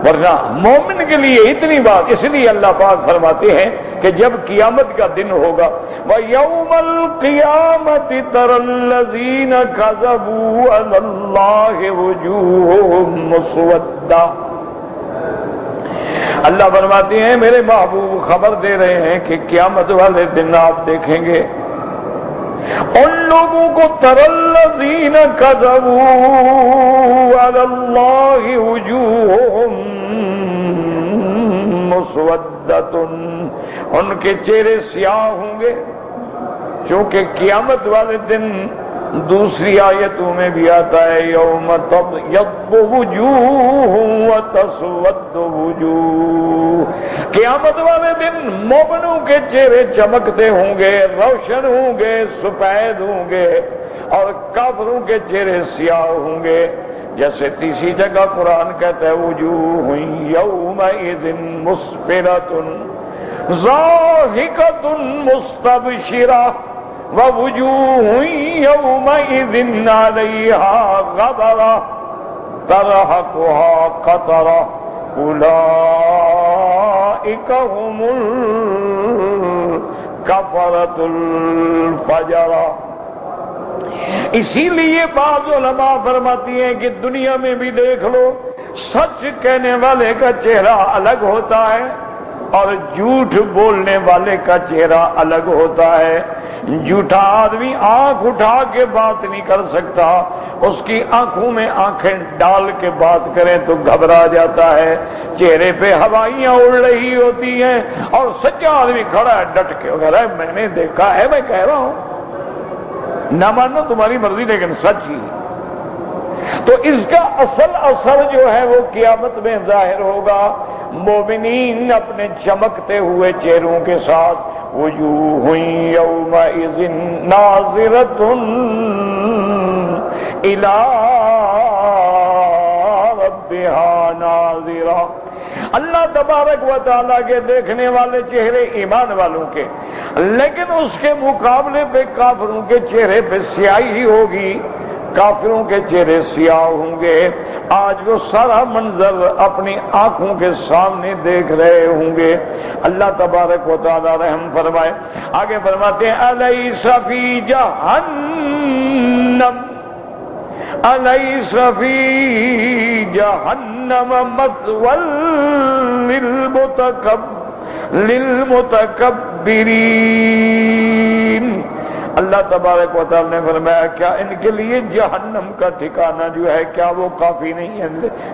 ورنہ مومن کے لیے اتنی بات, اس لیے اللہ پاک فرماتے ہیں کہ جب قیامت کا دن ہوگا وَيَوْمَ الْقِيَامَةِ تَرَى الَّذِينَ كَذَبُوا عَلَى اللَّهِ وُجُوهُهُمْ مُسْوَدَّةٌ. اللہ فرماتے ہیں میرے محبوب خبر دے رہے ہیں کہ قیامت والے دن آپ دیکھیں گے ان لوگوں کو تَرَى الَّذِينَ كَذَبُوا عَلَى اللَّهِ وُجُوهُهُمْ مُسْوَدَّةٌ. ان کے چہرے سیاہ ہوں گے, چونکہ قیامت والے دن دوسری آیتوں میں بھی آتا ہے یوم تبیض وجوہ وتسود وجوہ. قیامت والے دن مومنوں کے چہرے چمکتے ہوں گے, روشن ہوں گے, سفید ہوں گے, اور کافروں کے چہرے سیاہ ہوں گے. جیسے تیسری جگہ قرآن کہتا ہے وجوہ یومئذ مسفرۃ ضاحکۃ مستبشرہ ووجوہ یومئذ علیہا غبرہ ترہقہا قطرہ اولئک هم الکفرۃ الفجرہ۔ اسی لیے بعض علماء فرماتی ہیں کہ دنیا میں بھی دیکھ لو، سچ کہنے والے کا چہرہ الگ ہوتا ہے اور جھوٹ بولنے والے کا چہرہ الگ ہوتا ہے۔ جھوٹا آدمی آنکھ اٹھا کے بات نہیں کر سکتا، اس کی آنکھوں میں آنکھیں ڈال کے بات کریں تو گھبرا جاتا ہے، چہرے پہ ہوائیاں اڑ رہی ہوتی ہیں، اور سچا آدمی کھڑا ہے ڈٹ کے کہہ رہا ہے میں نے دیکھا ہے، میں کہہ رہا ہوں، نہ مانو تمہاری مرضی لیکن سچ ہی۔ تو اس کا اصل اثر جو ہے وہ قیامت میں ظاہر ہوگا۔ مومنین اپنے چمکتے ہوئے چہروں کے ساتھ وجوہ یومئذ ناظرۃ الی ربہا ناظرہ۔ اللہ تبارک و تعالیٰ کے دیکھنے والے چہرے ایمان والوں کے، لیکن اس کے مقابلے پہ کافروں کے چہرے پہ سیاہی ہی ہوگی، کافروں کے چہرے سیاہ ہوں گے۔ آج وہ سارا منظر اپنی آنکھوں کے سامنے دیکھ رہے ہوں گے۔ اللہ تبارک و تعالی رحم فرمائے۔ آگے فرماتے ہیں الیس فی جہنم الیس فی جہنم مثوی للمتکبرین۔ اللہ تبارک و تعالی نے فرمایا کیا ان کے لیے جہنم کا ٹھکانہ جو ہے کیا وہ کافی نہیں ہے؟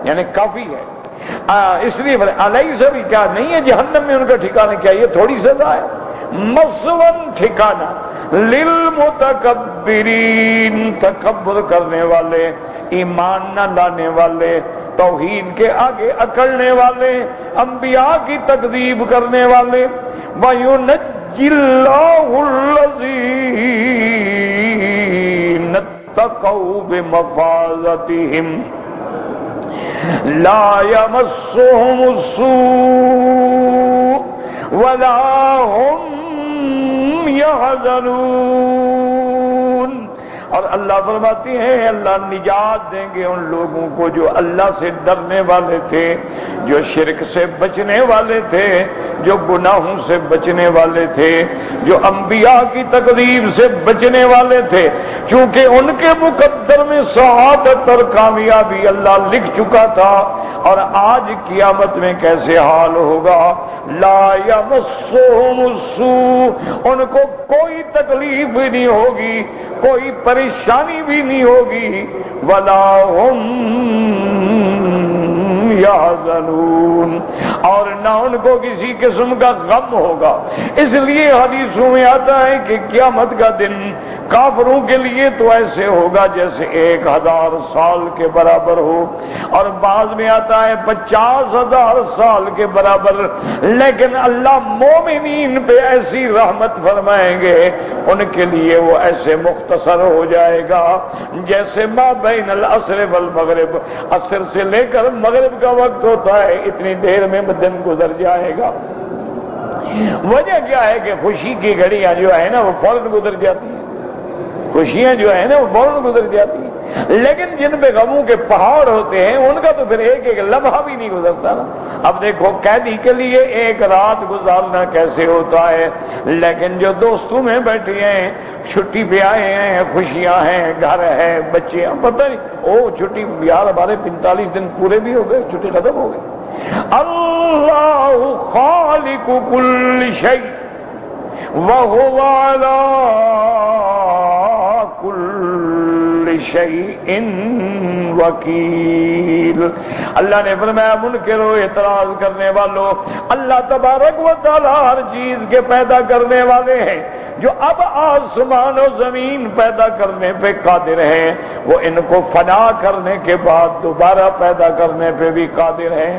یعنی کافی ہے، اس لیے الیس بھی کیا نہیں ہے جہنم میں ان کا ٹھکانہ، کیا یہ تھوڑی سزا ہے؟ مثون ٹھکانہ للمتکبرین، تکبر کرنے والے، ایمان نہ لانے والے، توحید کے آگے اکڑنے والے، انبیاء کی تکذیب کرنے والے۔ وَيُنَجِّي اللَّهُ الَّذِينَ اتَّقَوْا بِمَفَازَتِهِمْ لَا يَمَسُّهُمُ السُّوءُ وَلَا هُمْ يَحْزَنُونَ۔ اور اللہ فرماتی ہیں اللہ نجات دیں گے ان لوگوں کو جو اللہ سے ڈرنے والے تھے، جو شرک سے بچنے والے تھے، جو گناہوں سے بچنے والے تھے، جو انبیاء کی تکذیب سے بچنے والے تھے، چونکہ ان کے مقدر میں سعادت اور کامیابی اللہ لکھ چکا تھا۔ اور آج قیامت میں کیسے حال ہوگا؟ لا یمسہم السوء، ان کو کوئی تکلیف بھی نہیں ہوگی، کوئی پریشانی بھی نہیں ہوگی، ولا ہم یحزنون، اور نہ ان کو کسی قسم کا غم ہوگا۔ اس لیے حدیثوں میں آتا ہے کہ قیامت کا دن کافروں کے لیے تو ایسے ہوگا جیسے 1000 سال کے برابر ہو، اور بعض میں آتا ہے 50,000 سال کے برابر، لیکن اللہ مومنین پہ ایسی رحمت فرمائیں گے ان کے لیے وہ ایسے مختصر ہو جائے گا جیسے ما بین العصر والمغرب، عصر سے لے کر مغرب کا وقت ہوتا ہے اتنی دیر میں دن گزر جائے گا۔ وجہ کیا ہے کہ خوشی کی گھڑیاں جو ہے نا وہ فوراً گزر جاتی ہیں، خوشیاں جو ہے نا وہ فوراً گزر جاتی ہیں، لیکن جن پہ غموں کے پہاڑ ہوتے ہیں ان کا تو پھر ایک ایک لمحہ بھی نہیں گزرتا نا۔ اب دیکھو قیدی کے لیے ایک رات گزارنا کیسے ہوتا ہے، لیکن جو دوستوں میں بیٹھے ہیں، چھٹی پہ آئے ہیں، خوشیاں ہیں، گھر ہے، بچے ہیں، پتہ نہیں او چھٹی یار ہمارے 45 دن پورے بھی ہو گئے، چھٹی ختم ہو گئی۔ اللہ خالق کل شیء وهو على كل شيء وکیل۔ اللہ نے فرمایا منکرو، اعتراض کرنے والوں، اللہ تبارک و تعالی ہر چیز کے پیدا کرنے والے ہیں، جو اب آسمان و زمین پیدا کرنے پہ قادر ہیں، وہ ان کو فنا کرنے کے بعد دوبارہ پیدا کرنے پہ بھی قادر ہیں۔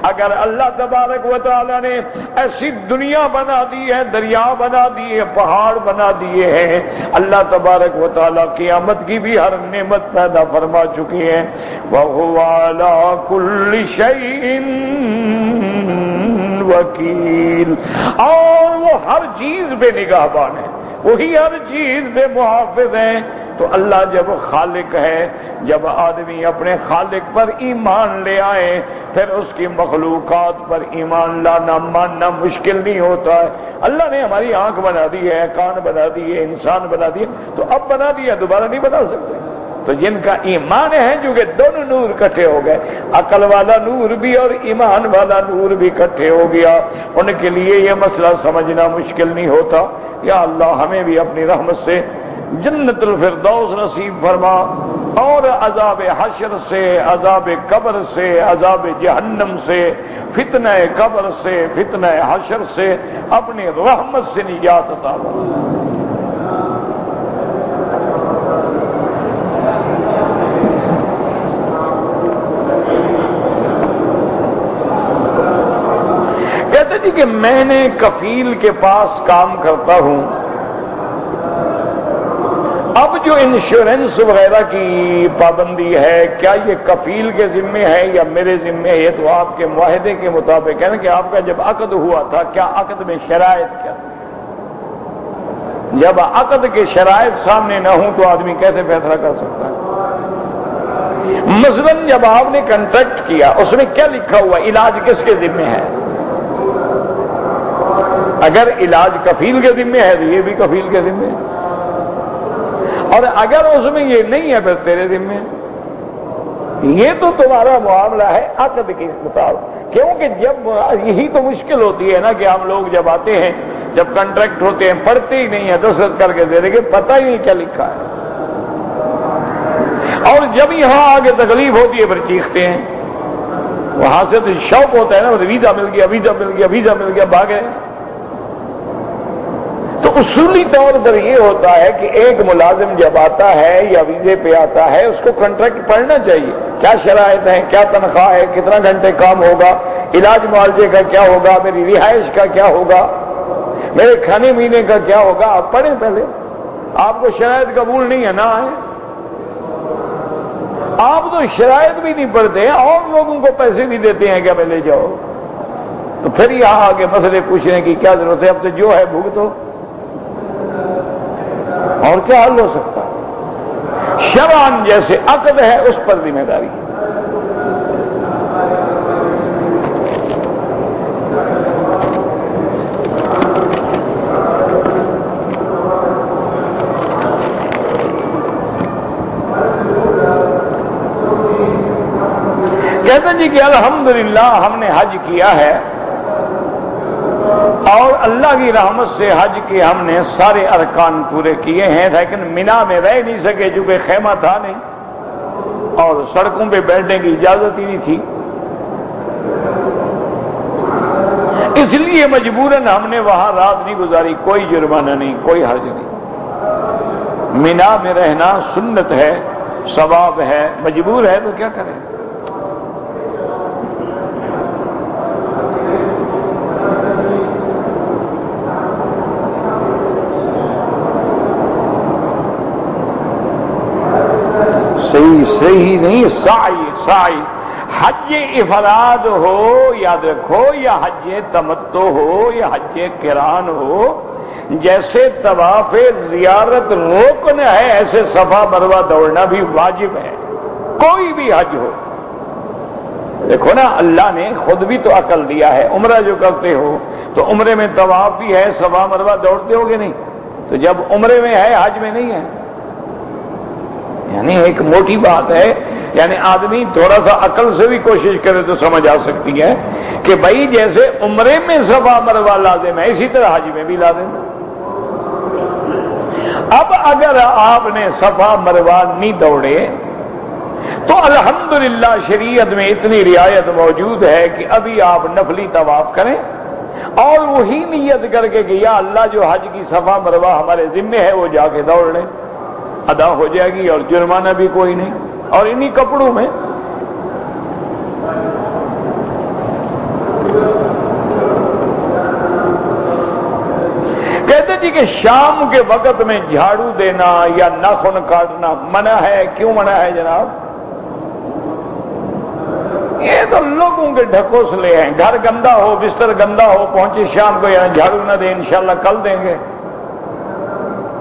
اگر اللہ تبارک و تعالی نے ایسی دنیا بنا دی ہے، دریا بنا دیے، پہاڑ بنا دیے ہیں، اللہ تبارک و تعالی قیامت کی بھی ہر نعمت پیدا فرما چکی ہے۔ وَهُوَ عَلَى كُلِّ شَيْءٍ وَكِيلٌ، اور وہ ہر چیز پہ نگہبان ہے، وہی ہر چیز پہ محافظ ہیں۔ تو اللہ جب خالق ہے، جب آدمی اپنے خالق پر ایمان لے آئے، پھر اس کی مخلوقات پر ایمان لانا ماننا مشکل نہیں ہوتا ہے۔ اللہ نے ہماری آنکھ بنا دی ہے، کان بنا دیے، انسان بنا دیے، تو اب بنا دیا دوبارہ نہیں بنا سکتے۔ تو جن کا ایمان ہے جو کہ دونوں نور اکٹھے ہو گئے، عقل والا نور بھی اور ایمان والا نور بھی اکٹھے ہو گیا، ان کے لیے یہ مسئلہ سمجھنا مشکل نہیں ہوتا۔ یا اللہ ہمیں بھی اپنی رحمت سے جنت الفردوس نصیب فرما، اور عذاب حشر سے، عذاب قبر سے، عذاب جہنم سے، فتنہ قبر سے، فتنہ حشر سے اپنی رحمت سے نجات عطا فرما۔ کہتے جی کہ میں نے کفیل کے پاس کام کرتا ہوں، اب جو انشورنس وغیرہ کی پابندی ہے، کیا یہ کفیل کے ذمے ہے یا میرے ذمے ہے؟ یہ تو آپ کے معاہدے کے مطابق ہے نا کہ آپ کا جب عقد ہوا تھا، کیا عقد میں شرائط کیا تھی؟ جب عقد کے شرائط سامنے نہ ہوں تو آدمی کیسے فیصلہ کر سکتا ہے؟ مثلا جب آپ نے کنٹریکٹ کیا، اس میں کیا لکھا ہوا علاج کس کے ذمے ہے؟ اگر علاج کفیل کے ذمے ہے تو یہ بھی کفیل کے ذمے ہے، اور اگر اس میں یہ نہیں ہے پھر تیرے ذمے ہے۔ یہ تو تمہارا معاملہ ہے عقد کے مطابق، کیونکہ جب یہی تو مشکل ہوتی ہے نا کہ ہم لوگ جب آتے ہیں، جب کنٹریکٹ ہوتے ہیں، پڑھتے ہی نہیں ہیں، دستخط کر کے دے دیں گے، پتہ ہی نہیں کیا لکھا ہے، اور جب یہاں آگے تکلیف ہوتی ہے پھر چیختے ہیں۔ وہاں سے تو شوق ہوتا ہے نا، ویزا مل گیا، ویزا مل گیا، ویزا مل گیا، بھاگے۔ تو اصولی طور پر یہ ہوتا ہے کہ ایک ملازم جب آتا ہے یا ویزے پہ آتا ہے، اس کو کنٹریکٹ پڑھنا چاہیے، کیا شرائط ہیں، کیا تنخواہ ہے، کتنا گھنٹے کام ہوگا، علاج معالجے کا کیا ہوگا، میری رہائش کا کیا ہوگا، میرے کھانے پینے کا کیا ہوگا، آپ پڑھیں پہلے۔ آپ کو شرائط قبول نہیں ہے، نہ آئے۔ آپ تو شرائط بھی نہیں پڑھتے ہیں اور لوگوں کو پیسے بھی دیتے ہیں کہ میں لے جاؤ، تو پھر یہاں آگے مسئلے پوچھنے کی کیا ضرورت ہے؟ اب تو جو ہے بھگتو، اور کیا حل ہو سکتا ہے؟ شرعاً جیسے عقد ہے اس پر ذمہ داری ہے۔ کہتے ہیں جی کہ الحمدللہ ہم نے حج کیا ہے، اور اللہ کی رحمت سے حج کے ہم نے سارے ارکان پورے کیے ہیں، لیکن مینا میں رہ نہیں سکے چونکہ خیمہ تھا نہیں اور سڑکوں پہ بیٹھنے کی اجازت ہی نہیں تھی، اس لیے مجبوراً ہم نے وہاں رات نہیں گزاری۔ کوئی جرمانہ نہیں، کوئی حرج نہیں، مینا میں رہنا سنت ہے، ثواب ہے، مجبور ہے تو کیا کریں۔ صحیح نہیں، سعی حج افراد ہو یاد رکھو، یا حج تمتع ہو یا حج قران ہو، جیسے طواف زیارت رکن ہے ایسے صفا مروہ دوڑنا بھی واجب ہے، کوئی بھی حج ہو۔ دیکھو نا، اللہ نے خود بھی تو عقل دیا ہے، عمرہ جو کرتے ہو تو عمرے میں طواف بھی ہے، صفا مروہ دوڑتے ہو گے نہیں؟ تو جب عمرے میں ہے حج میں نہیں ہے، یعنی ایک موٹی بات ہے، یعنی آدمی تھوڑا سا عقل سے بھی کوشش کرے تو سمجھ آ سکتی ہے کہ بھائی جیسے عمرے میں صفا مروہ لازم ہے اسی طرح حج میں بھی لازم ہے۔ اب اگر آپ نے صفا مروہ نہیں دوڑے تو الحمدللہ شریعت میں اتنی رعایت موجود ہے کہ ابھی آپ نفلی طواف کریں اور وہی نیت کر کے کہ یا اللہ جو حج کی صفا مروہ ہمارے ذمے ہے وہ جا کے دوڑ لیں، ادا ہو جائے گی اور جرمانہ بھی کوئی نہیں، اور انہی کپڑوں میں۔ جی کہ شام کے وقت میں جھاڑو دینا یا ناخن کاٹنا منع ہے. کیوں منع ہے جناب؟ یہ تو لوگوں کے ڈھکوسلے ہیں. گھر گندا ہو، بستر گندا ہو، پہنچے شام کو یہاں جھاڑو نہ دیں انشاءاللہ کل دیں گے.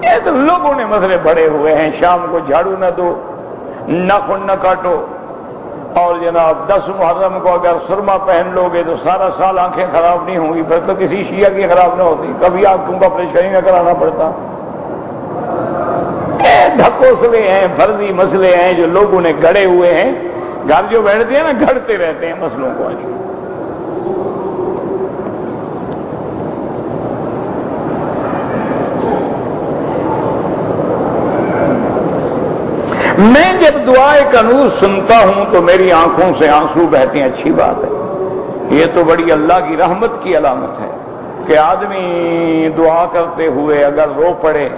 یہ تو لوگوں نے مسئلے بڑے ہوئے ہیں. شام کو جھاڑو نہ دو، ناخن نہ کاٹو، اور جناب 10 محرم کو اگر سرما پہن لو گے تو سارا سال آنکھیں خراب نہیں ہوں گی. پھر تو کسی شیعہ کی خراب نہ ہوتی، کبھی آنکھوں کا پریشانی نہ کرانا پڑتا. ڈھکوسلے ہیں، فرضی مسئلے ہیں جو لوگوں نے گڑے ہوئے ہیں. گھر جو بیٹھتے ہیں نا گھڑتے رہتے ہیں مسئلوں کو. میں جب دعائے قنوت سنتا ہوں تو میری آنکھوں سے آنسو بہتے ہیں. اچھی بات ہے. یہ تو بڑی اللہ کی رحمت کی علامت ہے کہ آدمی دعا کرتے ہوئے اگر رو پڑے،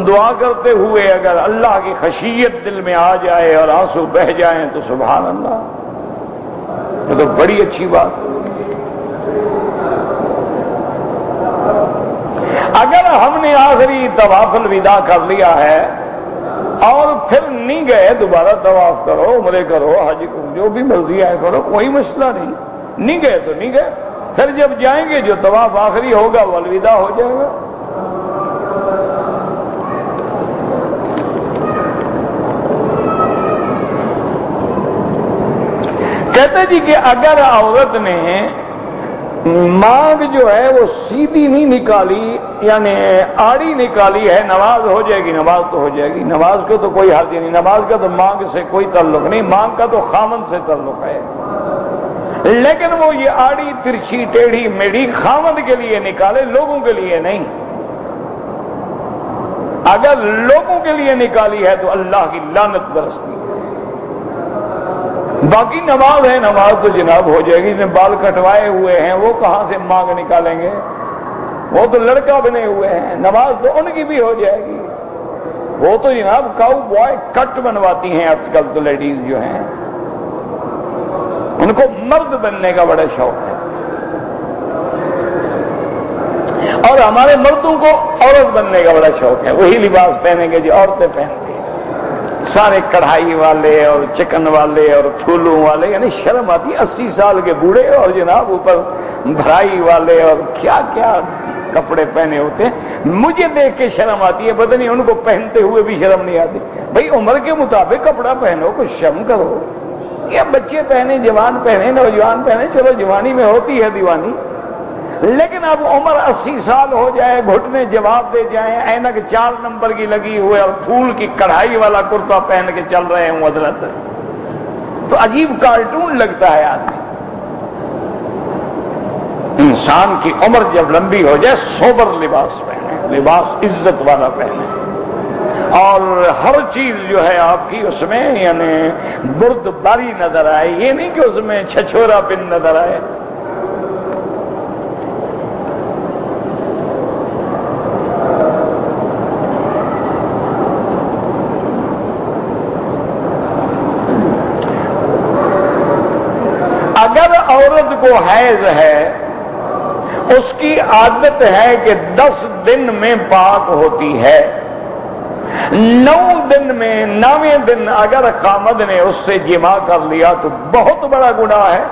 دعا کرتے ہوئے اگر اللہ کی خشیت دل میں آ جائے اور آنسو بہ جائیں تو سبحان اللہ، یہ تو بڑی اچھی بات ہے. اگر ہم نے آخری طواف الوداع کر لیا ہے اور پھر نہیں گئے، دوبارہ طواف کرو، عمرے کرو، حج کرو، جو بھی مرضی ہے کرو، کوئی مسئلہ نہیں. نہیں گئے تو نہیں گئے، پھر جب جائیں گے جو طواف آخری ہوگا وہ الوداع ہو جائے گا. کہتے جی کہ اگر عورت نے مانگ جو ہے وہ سیدھی نہیں نکالی، یعنی آڑی نکالی ہے، نماز ہو جائے گی؟ نماز تو ہو جائے گی. نماز کو تو کوئی حرج نہیں. نماز کا تو مانگ سے کوئی تعلق نہیں، مانگ کا تو خامن سے تعلق ہے. لیکن وہ یہ آڑی ترچھی ٹیڑھی میڑھی خامد کے لیے نکالے، لوگوں کے لیے نہیں. اگر لوگوں کے لیے نکالی ہے تو اللہ کی لعنت برستی ہے. باقی نماز ہے، نماز تو جناب ہو جائے گی. جن بال کٹوائے ہوئے ہیں وہ کہاں سے مانگ نکالیں گے؟ وہ تو لڑکا بنے ہوئے ہیں. نماز تو ان کی بھی ہو جائے گی. وہ تو جناب کاؤ بوائے کٹ بنواتی ہیں آج کل تو لیڈیز جو ہیں، ان کو مرد بننے کا بڑا شوق ہے. اور ہمارے مردوں کو عورت بننے کا بڑا شوق ہے. وہی لباس پہنیں گے جو عورتیں پہنتی ہیں، سارے کڑھائی والے اور چکن والے اور پھولوں والے. یعنی شرم آتی ہے. 80 سال کے بوڑھے اور جناب اوپر بھرائی والے اور کیا کیا کپڑے پہنے ہوتے ہیں. مجھے دیکھ کے شرم آتی ہے، پتہ نہیں ان کو پہنتے ہوئے بھی شرم نہیں آتی. بھئی عمر کے مطابق کپڑا پہنو، کچھ شرم کرو. یہ بچے پہنے، جوان پہنے، نوجوان پہنے، چلو جوانی میں ہوتی ہے دیوانی، لیکن اب عمر 80 سال ہو جائے، گھٹنے جواب دے جائیں، اینک 4 نمبر کی لگی ہوئے اور پھول کی کڑھائی والا کرتا پہن کے چل رہے ہوں حضرت، تو عجیب کارٹون لگتا ہے آدمی. انسان کی عمر جب لمبی ہو جائے سوبر لباس پہنے، لباس عزت والا پہنے، اور ہر چیز جو ہے آپ کی اس میں یعنی برد باری نظر آئے. یہ نہیں کہ اس میں چھچورا پن نظر آئے. اگر عورت کو حیض ہے، اس کی عادت ہے کہ 10 دن میں پاک ہوتی ہے. 9 دن میں 9ویں دن اگر قامد نے اس سے جماع کر لیا تو بہت بڑا گناہ ہے.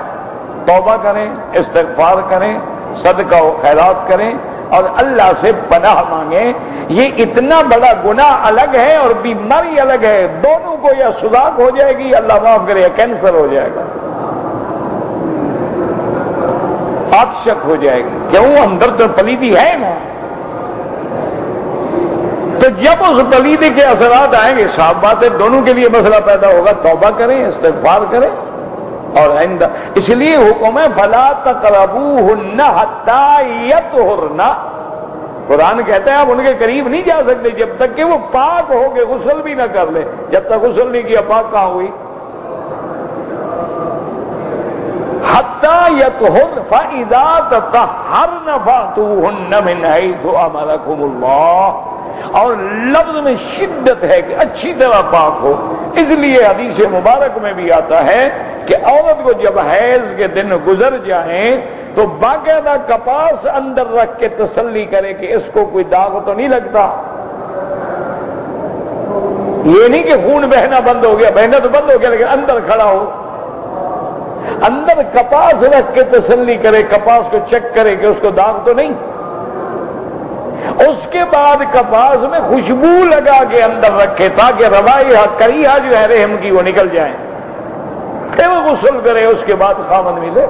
توبہ کریں، استغفار کریں، صدقہ و خیرات کریں اور اللہ سے پناہ مانگیں. یہ اتنا بڑا گناہ الگ ہے اور بیماری الگ ہے. دونوں کو یا سوزاک ہو جائے گی، اللہ معاف کرے، یا کینسر ہو جائے گا، شک ہو جائے گی. کیوں؟ اندر تو پلیدی ہے نا. تو جب اس پلیدی کے اثرات آئیں گے، صاف بات ہے دونوں کے لیے مسئلہ پیدا ہوگا. توبہ کریں، استغفار کریں. اور اس لیے حکم ہے فلا تقربوہن حتی یطہرن. قرآن کہتا ہے آپ ان کے قریب نہیں جا سکتے جب تک کہ وہ پاک ہو کے غسل بھی نہ کر لے. جب تک غسل نہیں کیا پاک کہاں ہوئی؟ حتی یطہرن فاذا تطہرن فاتوہن من حیث امرکم اللہ. اور لفظ میں شدت ہے کہ اچھی طرح پاک ہو. اس لیے حدیث مبارک میں بھی آتا ہے کہ عورت کو جب حیض کے دن گزر جائیں تو باقاعدہ کپاس اندر رکھ کے تسلی کرے کہ اس کو کوئی داغ تو نہیں لگتا. یہ نہیں کہ خون بہنا بند ہو گیا، بہنا تو بند ہو گیا لیکن اندر کھڑا ہو. اندر کپاس رکھ کے تسلی کرے، کپاس کو چیک کرے کہ اس کو داغ تو نہیں. اس کے بعد کپاس میں خوشبو لگا کے اندر رکھے تاکہ روائیہ کریہ جو ہے رحم کی وہ نکل جائیں. پھر وہ غسل کرے، اس کے بعد خاوند ملے.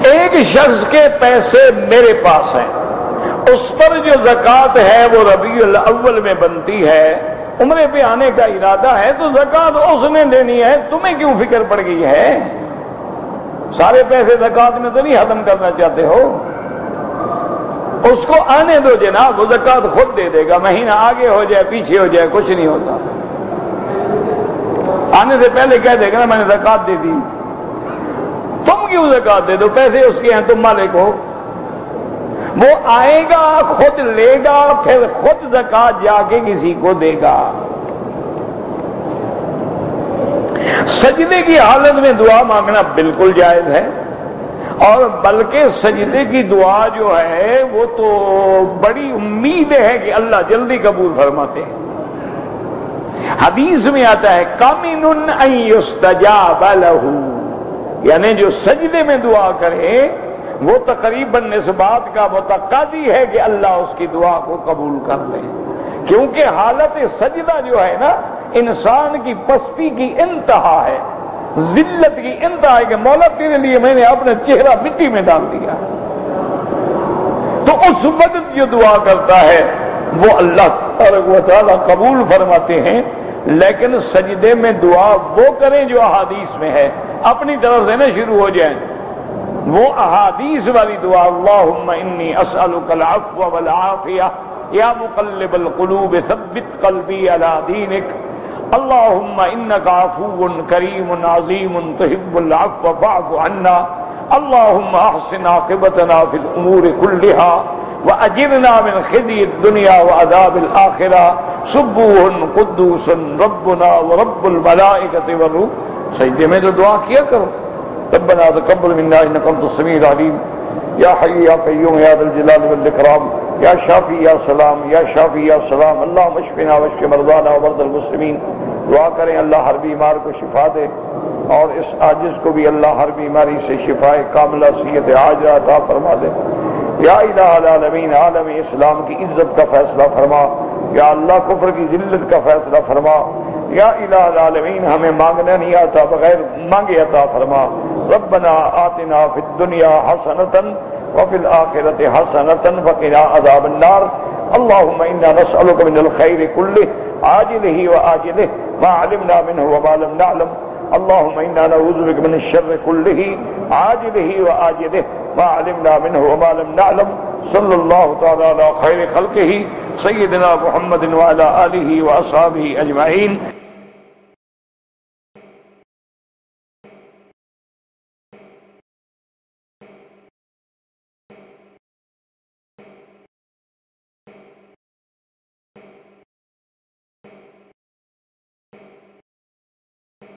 ایک شخص کے پیسے میرے پاس ہیں، اس پر جو زکوٰۃ ہے وہ ربیع الاول میں بنتی ہے، عمرے پہ آنے کا ارادہ ہے تو زکوٰۃ اس نے دینی ہے، تمہیں کیوں فکر پڑ گئی ہے؟ سارے پیسے زکوٰۃ میں تو نہیں ختم کرنا چاہتے ہو؟ اس کو آنے دو جناب، وہ زکوٰۃ خود دے دے گا. مہینہ آگے ہو جائے پیچھے ہو جائے کچھ نہیں ہوتا. آنے سے پہلے کہہ دے گا نا میں نے زکوٰۃ دے دی. تم کیوں زکوٰۃ دے دو؟ پیسے اس کے ہیں، تم مالک ہو. وہ آئے گا، خود لے گا، پھر خود زکوٰۃ جا کے کسی کو دے گا. سجدے کی حالت میں دعا مانگنا بالکل جائز ہے، اور بلکہ سجدے کی دعا جو ہے وہ تو بڑی امید ہے کہ اللہ جلدی قبول فرماتے ہیں. حدیث میں آتا ہے کامن ان یستجاب لہ، یعنی جو سجدے میں دعا کرے وہ تقریباً اس بات کا متقاضی ہے کہ اللہ اس کی دعا کو قبول کر لے. کیونکہ حالت سجدہ جو ہے نا انسان کی پستی کی انتہا ہے، ذلت کی انتہا ہے کہ مولا تیرے لیے میں نے اپنا چہرہ مٹی میں ڈال دیا. تو اس وقت جو دعا کرتا ہے وہ اللہ تبارک و تعالیٰ قبول فرماتے ہیں. لیکن سجدے میں دعا وہ کریں جو احادیث میں ہے، اپنی طرف سے نہ شروع ہو جائیں. وہ احادیث والی دعا اللہم انی اسألک العفو والعافیہ یا مقلب القلوب ثبت قلبی علی دینک اللہم انک عفو کریم عظیم تحب العفو فاعف عنا اللہم احسن عاقبتنا فی الامور کلہا وأجرنا من خزي الدنيا وعذاب الآخرة سبوح قدوس ربنا ورب الملائكة والروح. سجدے میں تو دعا کیا کرو. ربنا تقبل منا انك انت السميع العليم يا حي يا قيوم يا ذا الجلال والاكرام يا شافي يا سلام يا شافي يا سلام اللهم اشفنا واشف مرضانا ومرضى المسلمين. دعا کریں اللہ ہر بیمار کو شفا دے، اور اس عاجز کو بھی اللہ ہر بیماری سے شفا کاملہ صحت عاجلہ عطا فرما دے. یا الہ العالمین عالم اسلام کی عزت کا فیصلہ فرما. یا اللہ کفر کی ذلت کا فیصلہ فرما. یا الہ العالمین ہمیں مانگنا نہیں آتا، بغیر مانگے عطا فرما. ربنا آتنا فی الدنیا حسنۃ وفی الآخرۃ حسنۃ وقنا عذاب النار. اللہم انا نسألک من الخیر کلہ عاجلہ وآجلہ ما علمنا منہ وما لم نعلم. اللہم انا نعوذ بک من الشر کلہ عاجلہ وآجلہ ما علمنا منہ وما لم نعلم. صلی اللہ تعالی علی خیر خلقہ سیدنا محمد وعلی آلہ واصحابہ اجمعین.